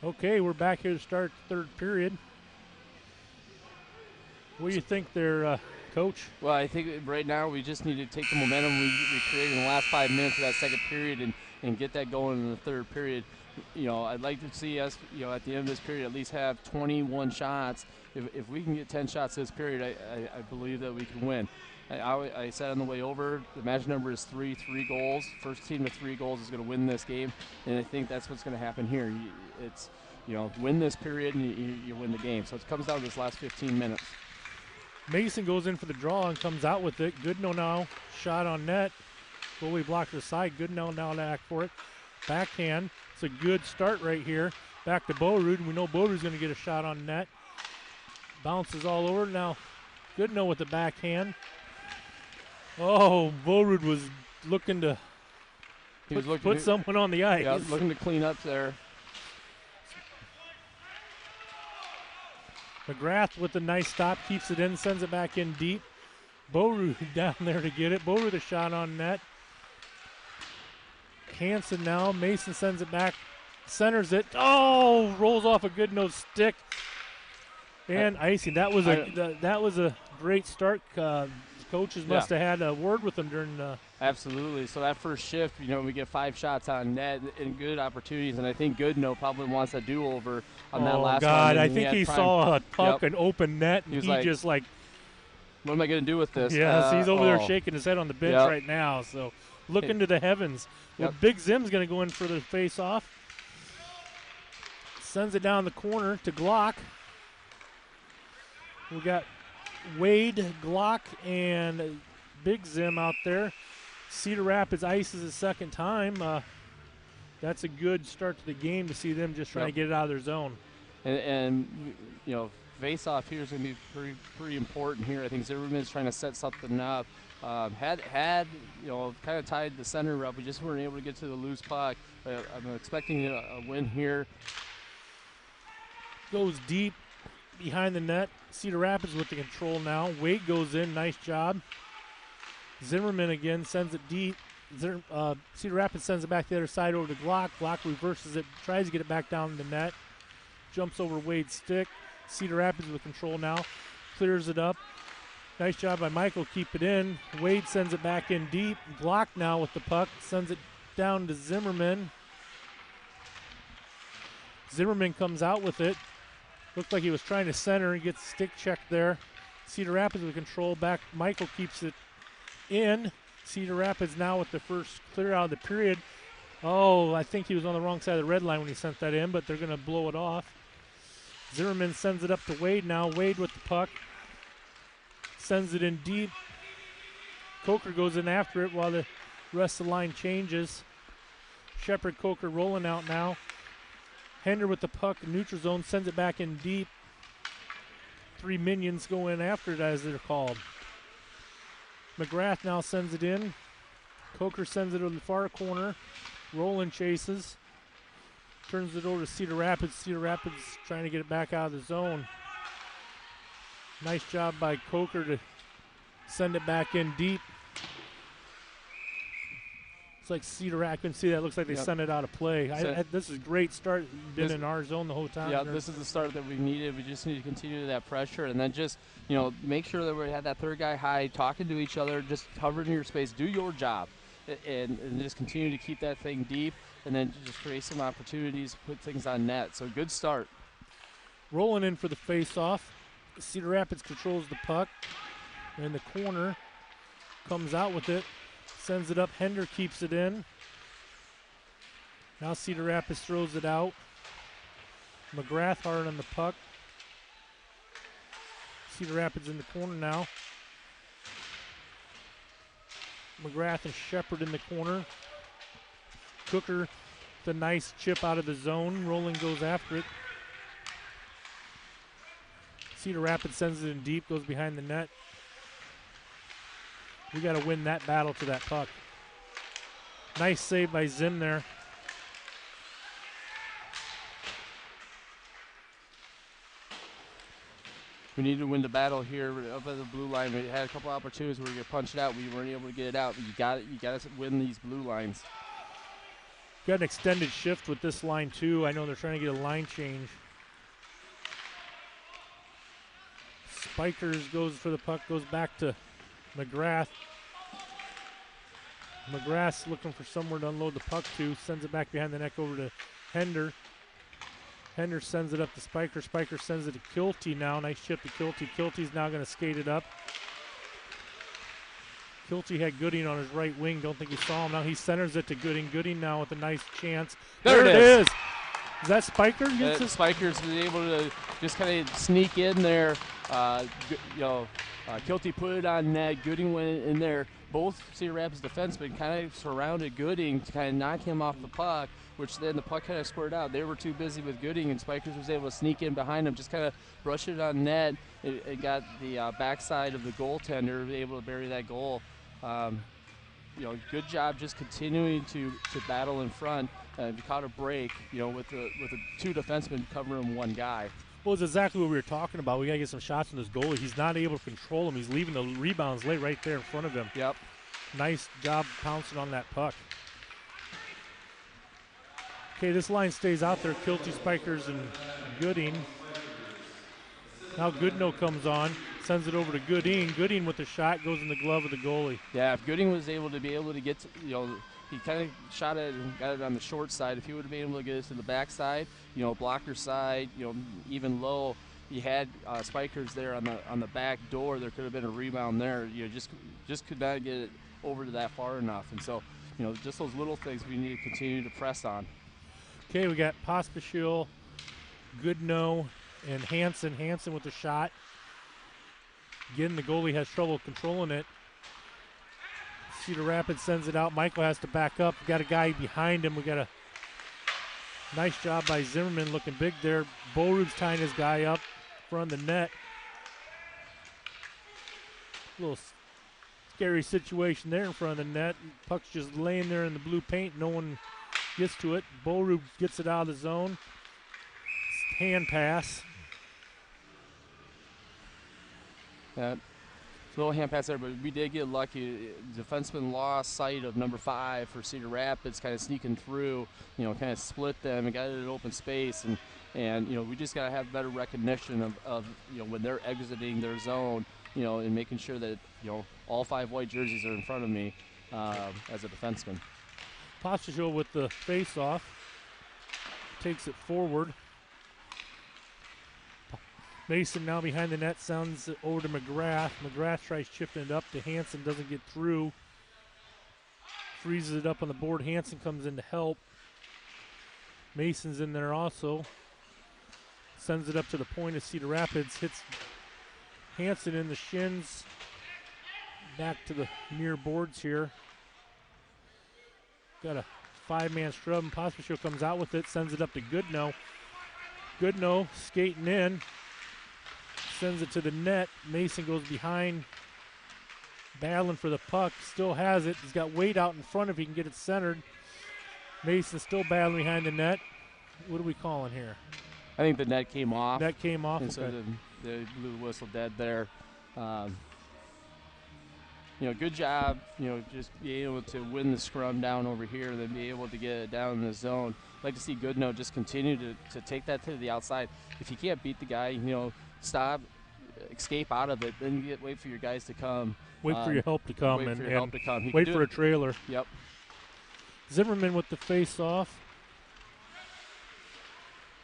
Okay, we're back here to start the third period. What do you think there, Coach? Well, I think right now we just need to take the momentum we created in the last 5 minutes of that second period and get that going in the third period. I'd like to see us, at the end of this period, at least have 21 shots. If we can get 10 shots this period, I believe that we can win. I said on the way over, the match number is three goals. First team to 3 goals is going to win this game, and I think that's what's going to happen here. It's, win this period and you win the game. So it comes down to this last 15 minutes. Mason goes in for the draw and comes out with it. Goodnow now, shot on net. Goalie blocked to the side. Goodnow now to act for it. Backhand. It's a good start right here. Back to Boerud, and we know Boerud's going to get a shot on net. Bounces all over. Now Goodnow with the backhand. Oh, Boerud was looking to put someone on the ice. Yeah, looking to clean up there. McGrath with a nice stop, keeps it in, sends it back in deep. Boerud down there to get it. Boerud a shot on net. Hansen now. Mason sends it back, centers it. Oh, rolls off a Goodnow stick and icing. That was a great start. Coaches must have had a word with them during the. Absolutely. So that first shift, we get 5 shots on net and good opportunities, and I think Goodnow probably wants a do-over on that last one. Oh, God, I think he saw a puck, an open net, and he just like, what am I going to do with this? Yes, he's over there shaking his head on the bench right now, so looking to the heavens. Well, Big Zim's going to go in for the face-off. Sends it down the corner to Glock. We got Wade, Glock, and Big Zim out there. Cedar Rapids ices a second time. That's a good start to the game to see them just trying to get it out of their zone. And face-off here is going to be pretty important here. I think Zimmerman's trying to set something up. Had kind of tied the center up. We just weren't able to get to the loose puck. I'm expecting a win here. Goes deep behind the net. Cedar Rapids with the control now. Wade goes in. Nice job. Zimmerman again sends it deep. Cedar Rapids sends it back the other side over to Glock. Glock reverses it, tries to get it back down the net. Jumps over Wade's stick. Cedar Rapids with control now. Clears it up. Nice job by Michael. Keep it in. Wade sends it back in deep. Glock now with the puck. Sends it down to Zimmerman. Zimmerman comes out with it. Looked like he was trying to center and gets stick checked there. Cedar Rapids with control back. Michael keeps it in. Cedar Rapids now with the first clear out of the period. Oh, I think he was on the wrong side of the red line when he sent that in, but they're going to blow it off. Zimmerman sends it up to Wade now. Wade with the puck. Sends it in deep. Coker goes in after it while the rest of the line changes. Shepard, Coker rolling out now. Hender with the puck, neutral zone, sends it back in deep. 3 minions go in after it, as they're called. McGrath now sends it in. Coker sends it to the far corner. Roland chases. Turns it over to Cedar Rapids. Cedar Rapids trying to get it back out of the zone. Nice job by Coker to send it back in deep. It's like Cedar Rapids. I can see that. It looks like they sent it out of play. This is a great start. Been in our zone the whole time. Yeah, this is the start that we needed. We just need to continue that pressure and then just, make sure that we had that third guy high, talking to each other, just covering your space. Do your job and just continue to keep that thing deep and then just create some opportunities, put things on net. So good start. Rolling in for the face-off. Cedar Rapids controls the puck in the corner. Comes out with it. Sends it up. Hender keeps it in. Now Cedar Rapids throws it out. McGrath hard on the puck. Cedar Rapids in the corner now. McGrath and Shepard in the corner. Cooker, the nice chip out of the zone. Rolling goes after it. Cedar Rapids sends it in deep, goes behind the net. We got to win that battle to that puck. Nice save by Zim there. We need to win the battle here up at the blue line. We had a couple opportunities where we could punch it out. We weren't able to get it out. But you got to win these blue lines. Got an extended shift with this line too. I know they're trying to get a line change. Spikers goes for the puck, goes back to McGrath. McGrath's looking for somewhere to unload the puck to, sends it back behind the neck over to Hender. Hender sends it up to Spiker. Spiker sends it to Kilty now. Nice chip to Kilty. Kilty's now going to skate it up. Kilty had Gooding on his right wing. Don't think he saw him. Now he centers it to Gooding. Gooding now with a nice chance. There it is. Is that Spiker? Spiker's been able to just kind of sneak in there. Kilty put it on net. Gooding went in there. Both Cedar Rapids defensemen kind of surrounded Gooding to kind of knock him off the puck, which then the puck kind of squared out. They were too busy with Gooding, and Spikers was able to sneak in behind him, just kind of brush it on net. It got the backside of the goaltender, able to bury that goal. Good job just continuing to battle in front. We caught a break, with the two defensemen covering one guy. Well, it's exactly what we were talking about. We got to get some shots on this goalie. He's not able to control him. He's leaving the rebounds late right there in front of him. Yep. Nice job pouncing on that puck. Okay, this line stays out there. Kilty, Spikers, and Gooding. Now Goodnow comes on, sends it over to Gooding. Gooding with the shot goes in the glove of the goalie. Yeah, if Gooding was able to get to, he kind of shot it and got it on the short side. If he would have been able to get it to the back side, blocker side, even low, he had Spikers there on the back door. There could have been a rebound there. Just could not get it over to that far enough. And so, just those little things we need to continue to press on. Okay, we got Pospisil, Goodnow, and Hansen. Hansen with the shot. Again, the goalie has trouble controlling it. Cedar Rapids sends it out. Michael has to back up. We got a guy behind him. We got a nice job by Zimmerman, looking big there. Borube's tying his guy up in front of the net. A little scary situation there in front of the net. Puck's just laying there in the blue paint. No one gets to it. Borube gets it out of the zone. Hand pass. It's a little hand pass there, but we did get lucky. Defenseman lost sight of number 5 for Cedar Rapids, kind of sneaking through, kind of split them and got it in open space. And we just got to have better recognition of when they're exiting their zone, and making sure that, all 5 white jerseys are in front of me as a defenseman. Postichel with the face-off. Takes it forward. Mason now behind the net, sends it over to McGrath. McGrath tries chipping it up to Hansen, doesn't get through. Freezes it up on the board. Hansen comes in to help. Mason's in there also. Sends it up to the point of Cedar Rapids. Hits Hansen in the shins. Back to the near boards here. Got a 5-man scrub, and Pospisil comes out with it, sends it up to Goodnow. Goodnow skating in. Sends it to the net. Mason goes behind, battling for the puck. Still has it. He's got weight out in front if he can get it centered. Mason still battling behind the net. What are we calling here? I think the net came off. Net came off. And so okay. the blue whistle dead there. Good job. Just be able to win the scrum down over here, and then be able to get it down in the zone. I'd like to see Goodnow just continue to take that to the outside. If you can't beat the guy, stop, escape out of it. Then you wait for your guys to come. Wait for your help to come. Wait for your help to come. Wait for a trailer. Yep. Zimmerman with the face-off.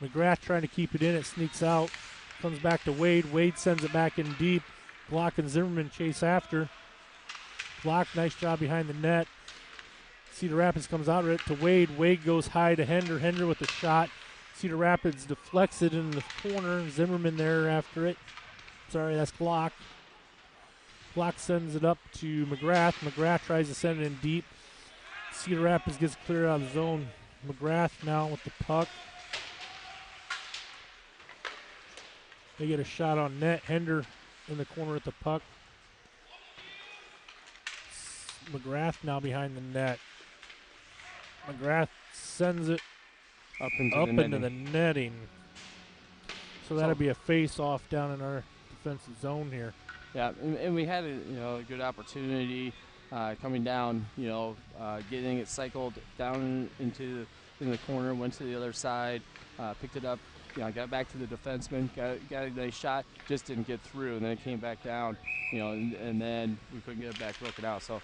McGrath trying to keep it in. It sneaks out. Comes back to Wade. Wade sends it back in deep. Block and Zimmerman chase after. Block, nice job behind the net. Cedar Rapids comes out to Wade. Wade goes high to Hender. Hender with the shot. Cedar Rapids deflects it in the corner. Zimmerman there after it. Sorry, that's Glock. Glock sends it up to McGrath. McGrath tries to send it in deep. Cedar Rapids gets clear out of the zone. McGrath now with the puck. They get a shot on net. Hender in the corner at the puck. McGrath now behind the net. McGrath sends it up into the netting. So that'll be a face-off down in our defensive zone here. Yeah, and we had a good opportunity coming down, getting it cycled down into the corner, went to the other side, picked it up, got back to the defenseman, got a nice shot, just didn't get through, and then it came back down, and then we couldn't get it back broken out. So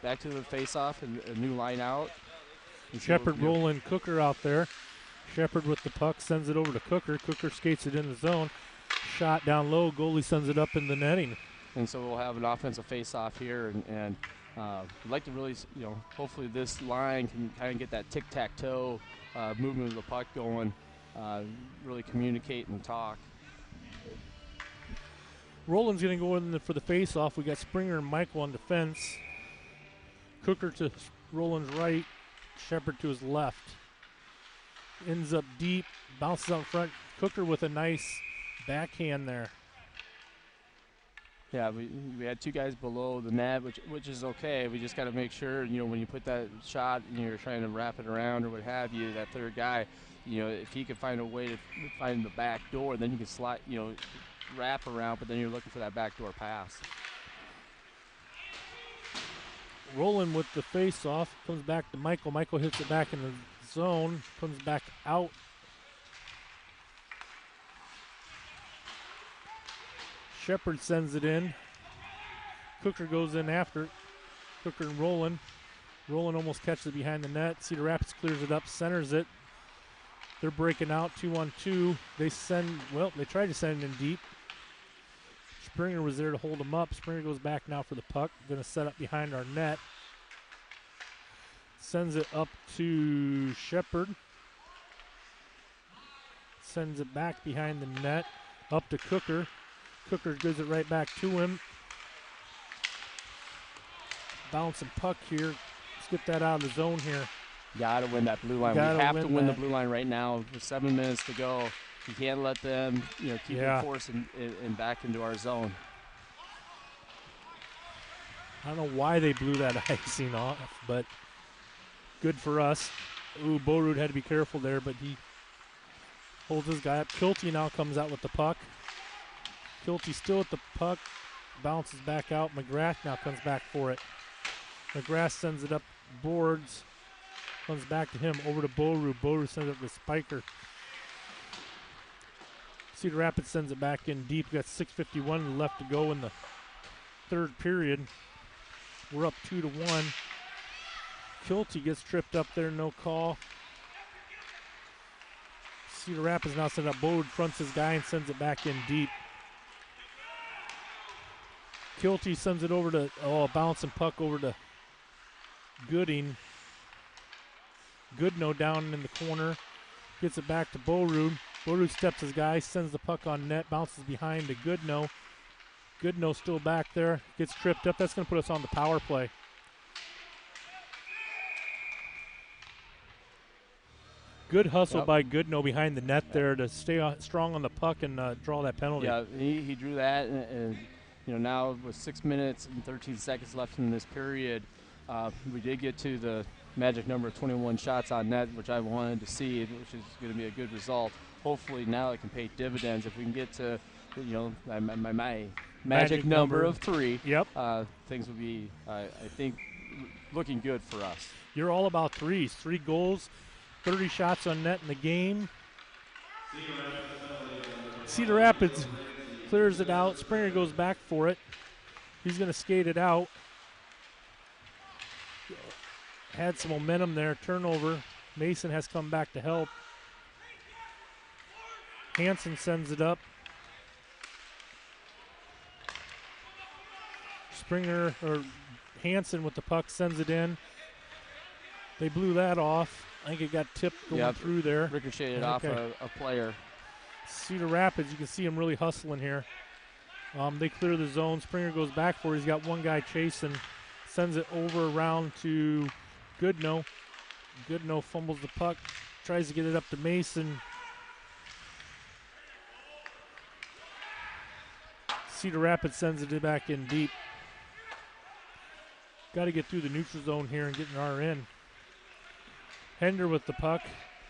back to the face-off and a new line out. Shepard rolling Cooker out there. Shepard with the puck, sends it over to Cooker. Cooker skates it in the zone. Shot down low, goalie sends it up in the netting. And so we'll have an offensive face-off here, and we'd like to really, hopefully this line can kind of get that tic-tac-toe movement of the puck going, really communicate and talk. Roland's going to go in for the face-off. We got Springer and Michael on defense. Cooker to Roland's right, Shepard to his left. Ends up deep, bounces out front. Cooker with a nice backhand there. Yeah, we had two guys below the net, which is okay. We just got to make sure, when you put that shot and you're trying to wrap it around or what have you, that third guy, if he could find a way to find the back door, then you can slide, wrap around, but then you're looking for that backdoor pass. Roland with the face-off, comes back to Michael. Michael hits it back in the zone, comes back out. Shepard sends it in. Cooker goes in after it. Cooker and Roland. Roland almost catches it behind the net. Cedar Rapids clears it up, centers it. They're breaking out 2-on-2. They tried to send it in deep. Springer was there to hold him up. Springer goes back now for the puck. Going to set up behind our net. Sends it up to Shepard. Sends it back behind the net. Up to Cooker. Cooker gives it right back to him. Bouncing puck here. Let's get that out of the zone here. Got to win that blue line. We have to win the blue line right now with 7 minutes to go. You can't let them, keep the force and back into our zone. I don't know why they blew that icing off, but good for us. Ooh, Borud had to be careful there, but he holds his guy up. Kilty now comes out with the puck. Kilty still at the puck, bounces back out. McGrath now comes back for it. McGrath sends it up boards, comes back to him, over to Borud. Borud sends it to Spiker. Cedar Rapids sends it back in deep. Got 6:51 left to go in the third period. We're up 2-1. Kilty gets tripped up there, no call. Cedar Rapids now sends it up. Bode fronts his guy and sends it back in deep. Kilty sends it over to, a bouncing puck over to Gooding. Goodnow down in the corner. Gets it back to Borud. Borud steps his guy, sends the puck on net, bounces behind to Goodnow. Goodnow still back there, gets tripped up. That's going to put us on the power play. Good hustle by Goodnow behind the net there to stay strong on the puck and draw that penalty. Yeah, he drew that, and now with 6 minutes and 13 seconds left in this period, we did get to the magic number of 21 shots on net, which I wanted to see, which is going to be a good result. Hopefully now it can pay dividends. If we can get to, my magic number of 3, things will be, I think, looking good for us. You're all about threes. 3 goals, 30 shots on net in the game. Cedar Rapids clears it out. Springer goes back for it. He's going to skate it out. Had some momentum there. Turnover. Mason has come back to help. Hansen sends it up. Hansen with the puck sends it in. They blew that off. I think it got tipped going through there. Ricocheted off a player. Cedar Rapids, you can see him really hustling here. They clear the zone. Springer goes back for it. He's got one guy chasing. Sends it over around to Goodnow. Goodnow fumbles the puck. Tries to get it up to Mason. Cedar Rapids sends it back in deep. Got to get through the neutral zone here and get an R in. Hender with the puck.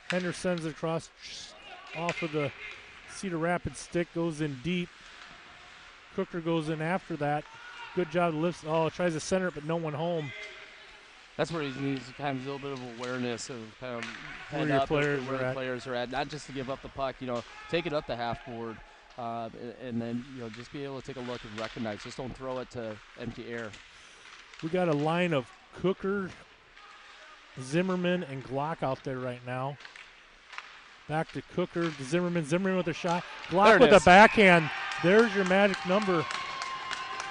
Hender sends it across off of the Cedar Rapids stick. Goes in deep. Cooker goes in after that. Good job to lift. Oh, tries to center it, but no one home. That's where he needs kind of a little bit of awareness of kind of Where head your up players where are the at. players are at, not just to give up the puck. Take it up the half board, and then just be able to take a look and recognize. Just don't throw it to empty air. We got a line of Cooker, Zimmerman, and Glock out there right now. Back to Cooker, to Zimmerman. Zimmerman with a shot. Glock with a backhand. There's your magic number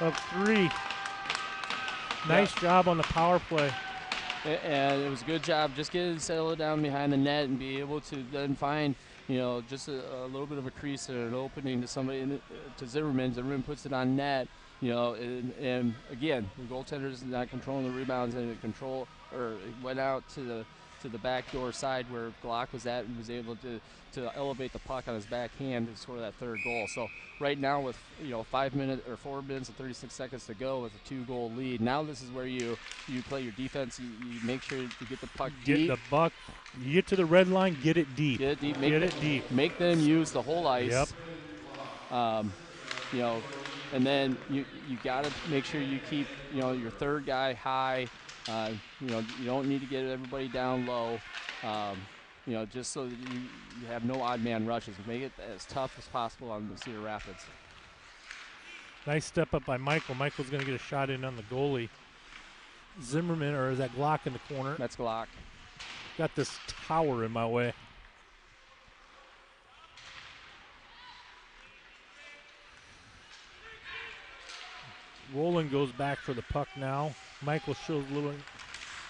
of 3. Nice job on the power play. And it was a good job. Just get it settled down behind the net and be able to then find, just a little bit of a crease or an opening to somebody, to Zimmerman. Zimmerman puts it on net, and again, the goaltender is not controlling the rebounds, and it went out to the back door side where Glock was at and was able to elevate the puck on his backhand to score that third goal. So right now with 4 minutes and 36 seconds to go with a 2-goal lead, now this is where you play your defense. You make sure to get the puck deep. Get the buck. You get to the red line, get it deep. Get it deep. Get it deep. Make them use the whole ice. Yep. And then you got to make sure you keep your third guy high. You don't need to get everybody down low. Just so that you have no odd man rushes. Make it as tough as possible on the Cedar Rapids. Nice step up by Michael. Michael's going to get a shot in on the goalie. Zimmerman, or is that Glock in the corner? That's Glock. Got this tower in my way. Roland goes back for the puck now. Michael shows a little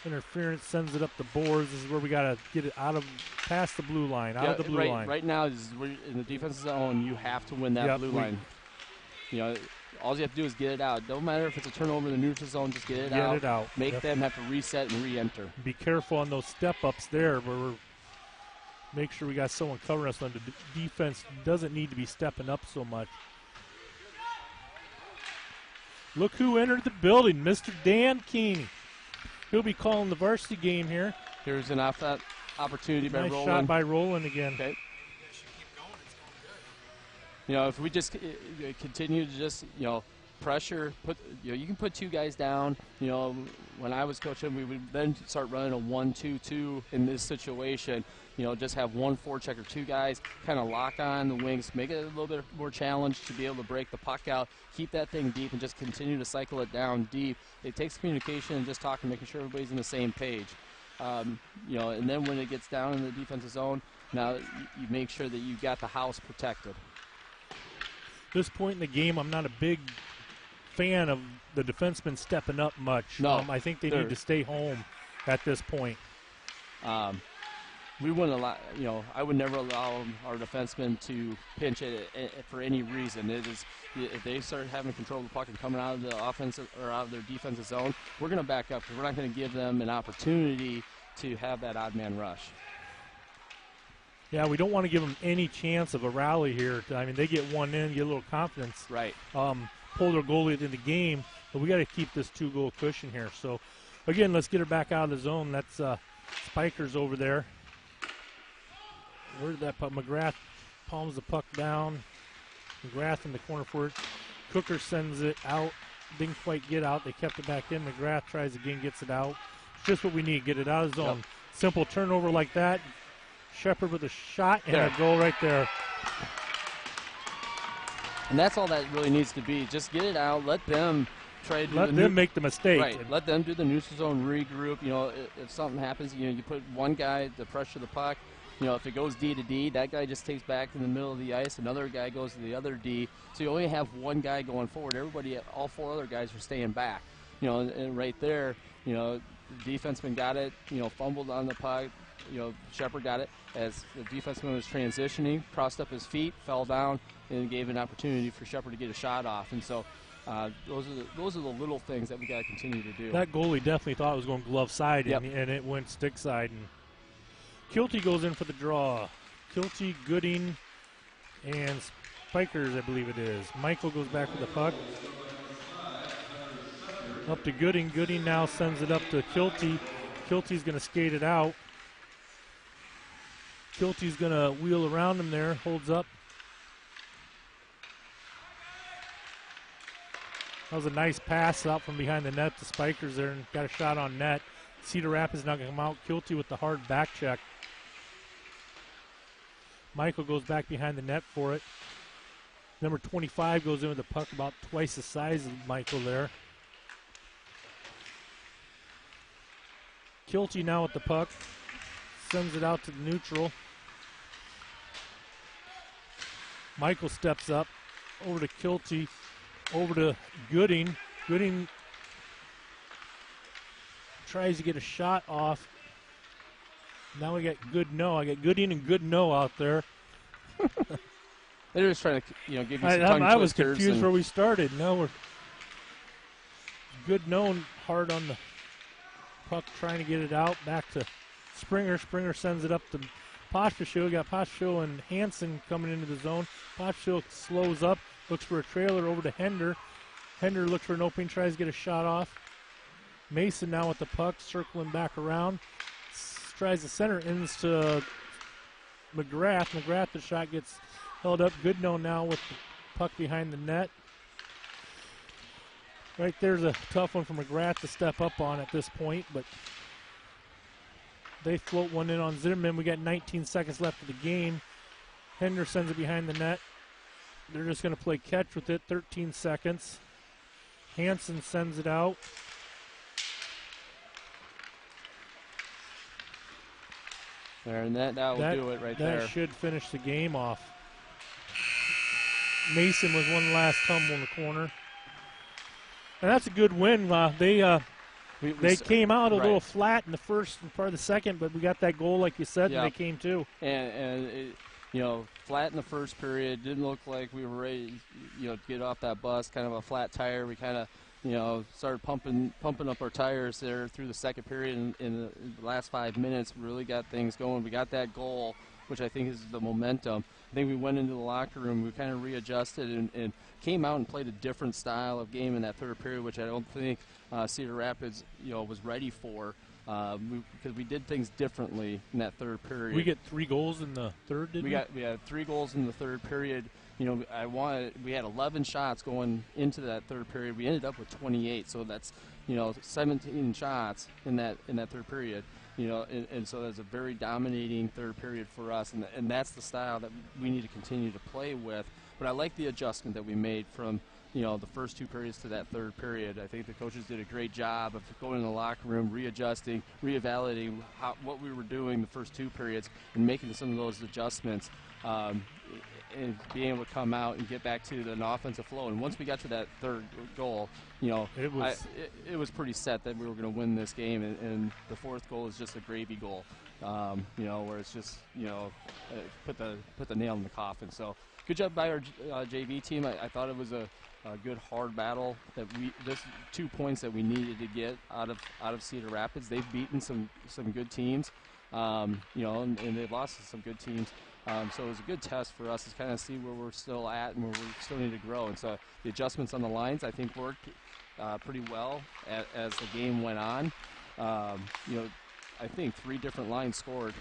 interference, sends it up the boards. This is where we got to get it past the blue line, out of the blue line. Right now, in the defensive zone, you have to win that blue line. All you have to do is get it out. Don't matter if it's a turnover in the neutral zone, just get it out. Get it out. Make them have to reset and re-enter. Be careful on those step-ups there where make sure we got someone covering us. The defense doesn't need to be stepping up so much. Look who entered the building, Mr. Dan Keeney. He'll be calling the varsity game here. Here's an opportunity by Roland. Roland. Nice shot by Roland again. Okay. If we just continue to just, pressure, you can put 2 guys down. When I was coaching, we would then start running a 1-2-2 in this situation. Just have 1 forecheck or 2 guys kind of lock on the wings, make it a little bit more challenge to be able to break the puck out, keep that thing deep, and just continue to cycle it down deep. It takes communication and just talking, making sure everybody's on the same page. And then when it gets down in the defensive zone, now you make sure that you got the house protected. This point in the game, I'm not a big fan of the defensemen stepping up much. No, I think they need to stay home at this point. We wouldn't allow, I would never allow our defensemen to pinch it for any reason. It is, if they start having control of the puck and coming out of the offensive or out of their defensive zone, we're going to back up because we're not going to give them an opportunity to have that odd man rush. Yeah, we don't want to give them any chance of a rally here. They get one in, get a little confidence. Right. Pull their goalie in the game, but we got to keep this 2-goal cushion here. So, again, let's get her back out of the zone. That's Spikers over there. Where did that puck? McGrath palms the puck down. McGrath in the corner for it. Cooker sends it out. Didn't quite get out. They kept it back in. McGrath tries again, gets it out. It's just what we need. Get it out of the zone. Yep. Simple turnover like that. Shepard with a shot and a goal right there. And that's all that really needs to be. Just get it out. Let them try to do let them make the mistake. Right. Let them do the neutral zone regroup. If something happens, you put one guy to pressure the puck. If it goes D to D, that guy just takes back in the middle of the ice. Another guy goes to the other D. So you only have one guy going forward. All 4 other guys are staying back. And right there, the defenseman got it. Fumbled on the puck. Shepard got it as the defenseman was transitioning, crossed up his feet, fell down, and gave an opportunity for Shepard to get a shot off. And so those are the little things that we got to continue to do. That goalie definitely thought it was going glove side, and it went stick side. And Kilty goes in for the draw. Kilty, Gooding, and Spikers, I believe it is. Michael goes back with the puck. Up to Gooding. Gooding now sends it up to Kilty. Kilty's going to skate it out. Kilty's going to wheel around him there. Holds up. That was a nice pass out from behind the net to Spikers there and got a shot on net. Cedar Rapids not going to come out. Kilty with the hard back check. Michael goes back behind the net for it. Number 25 goes in with the puck about twice the size of Michael there. Kilty now with the puck. Sends it out to the neutral. Michael steps up. Over to Kilty. Over to Gooding. Gooding tries to get a shot off. Now we got Goodnow. I got Gooding and Goodnow out there. They're just trying to, give you some tongue I was twisters confused where we started. Now we're Goodnow hard on the puck, trying to get it out. Back to Springer. Springer sends it up to Pospisil. Got Pospisil and Hansen coming into the zone. Pospisil slows up, looks for a trailer over to Hender. Hender looks for an opening, tries to get a shot off. Mason now with the puck, circling back around. Tries to center, ends to McGrath. McGrath, the shot gets held up. Goodnow now with the puck behind the net. Right there's a tough one for McGrath to step up on at this point, but they float one in on Zimmerman. We got 19 seconds left of the game. Hender sends it behind the net. They're just going to play catch with it. 13 seconds. Hansen sends it out. There, and that will do it right there. That should finish the game off. Mason was one last tumble in the corner. And that's a good win. They came out a little flat in the first and part of the second, but we got that goal, like you said, and they came too. And it, flat in the first period. Didn't look like we were ready, to get off that bus. Kind of a flat tire. We kind of, started pumping up our tires there through the second period. In the last 5 minutes, we really got things going. We got that goal, which I think is the momentum. I think we went into the locker room, we kind of readjusted and came out and played a different style of game in that third period, which I don't think Cedar Rapids, was ready for. Because we did things differently in that third period. We get 3 goals in the third, didn't we? We had 3 goals in the third period. We had 11 shots going into that third period. We ended up with 28, so that's 17 shots in that third period. And so that's a very dominating third period for us, and that's the style that we need to continue to play with. But I like the adjustment that we made from the first 2 periods to that third period. I think the coaches did a great job of going in the locker room, readjusting, reevaluating what we were doing the first 2 periods, and making some of those adjustments, and being able to come out and get back to an offensive flow. And once we got to that third goal, it was pretty set that we were going to win this game. And the fourth goal is just a gravy goal, where it's just put the nail in the coffin. So good job by our JV team. I thought it was a good hard battle that this 2 points that we needed to get out of Cedar Rapids. They've beaten some good teams, and they've lost to some good teams. So it was a good test for us to kind of see where we're still at and where we still need to grow. And so the adjustments on the lines, I think, worked pretty well as the game went on. I think 3 different lines scored.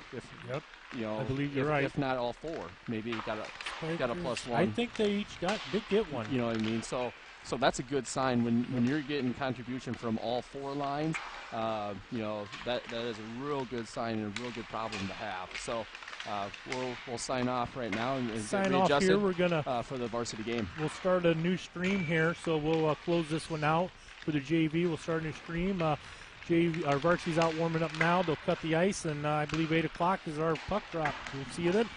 I believe you're right. If not all 4, maybe got a +1. I think they each did get one. You know what I mean? So that's a good sign when you're getting contribution from all 4 lines. That is a real good sign and a real good problem to have. So we'll sign off right now and sign get off here. We're gonna for the varsity game. We'll start a new stream here, so we'll close this one out for the JV. We'll start a new stream. Our varsity's out warming up now. They'll cut the ice, and I believe 8 o'clock is our puck drop. We'll see you then.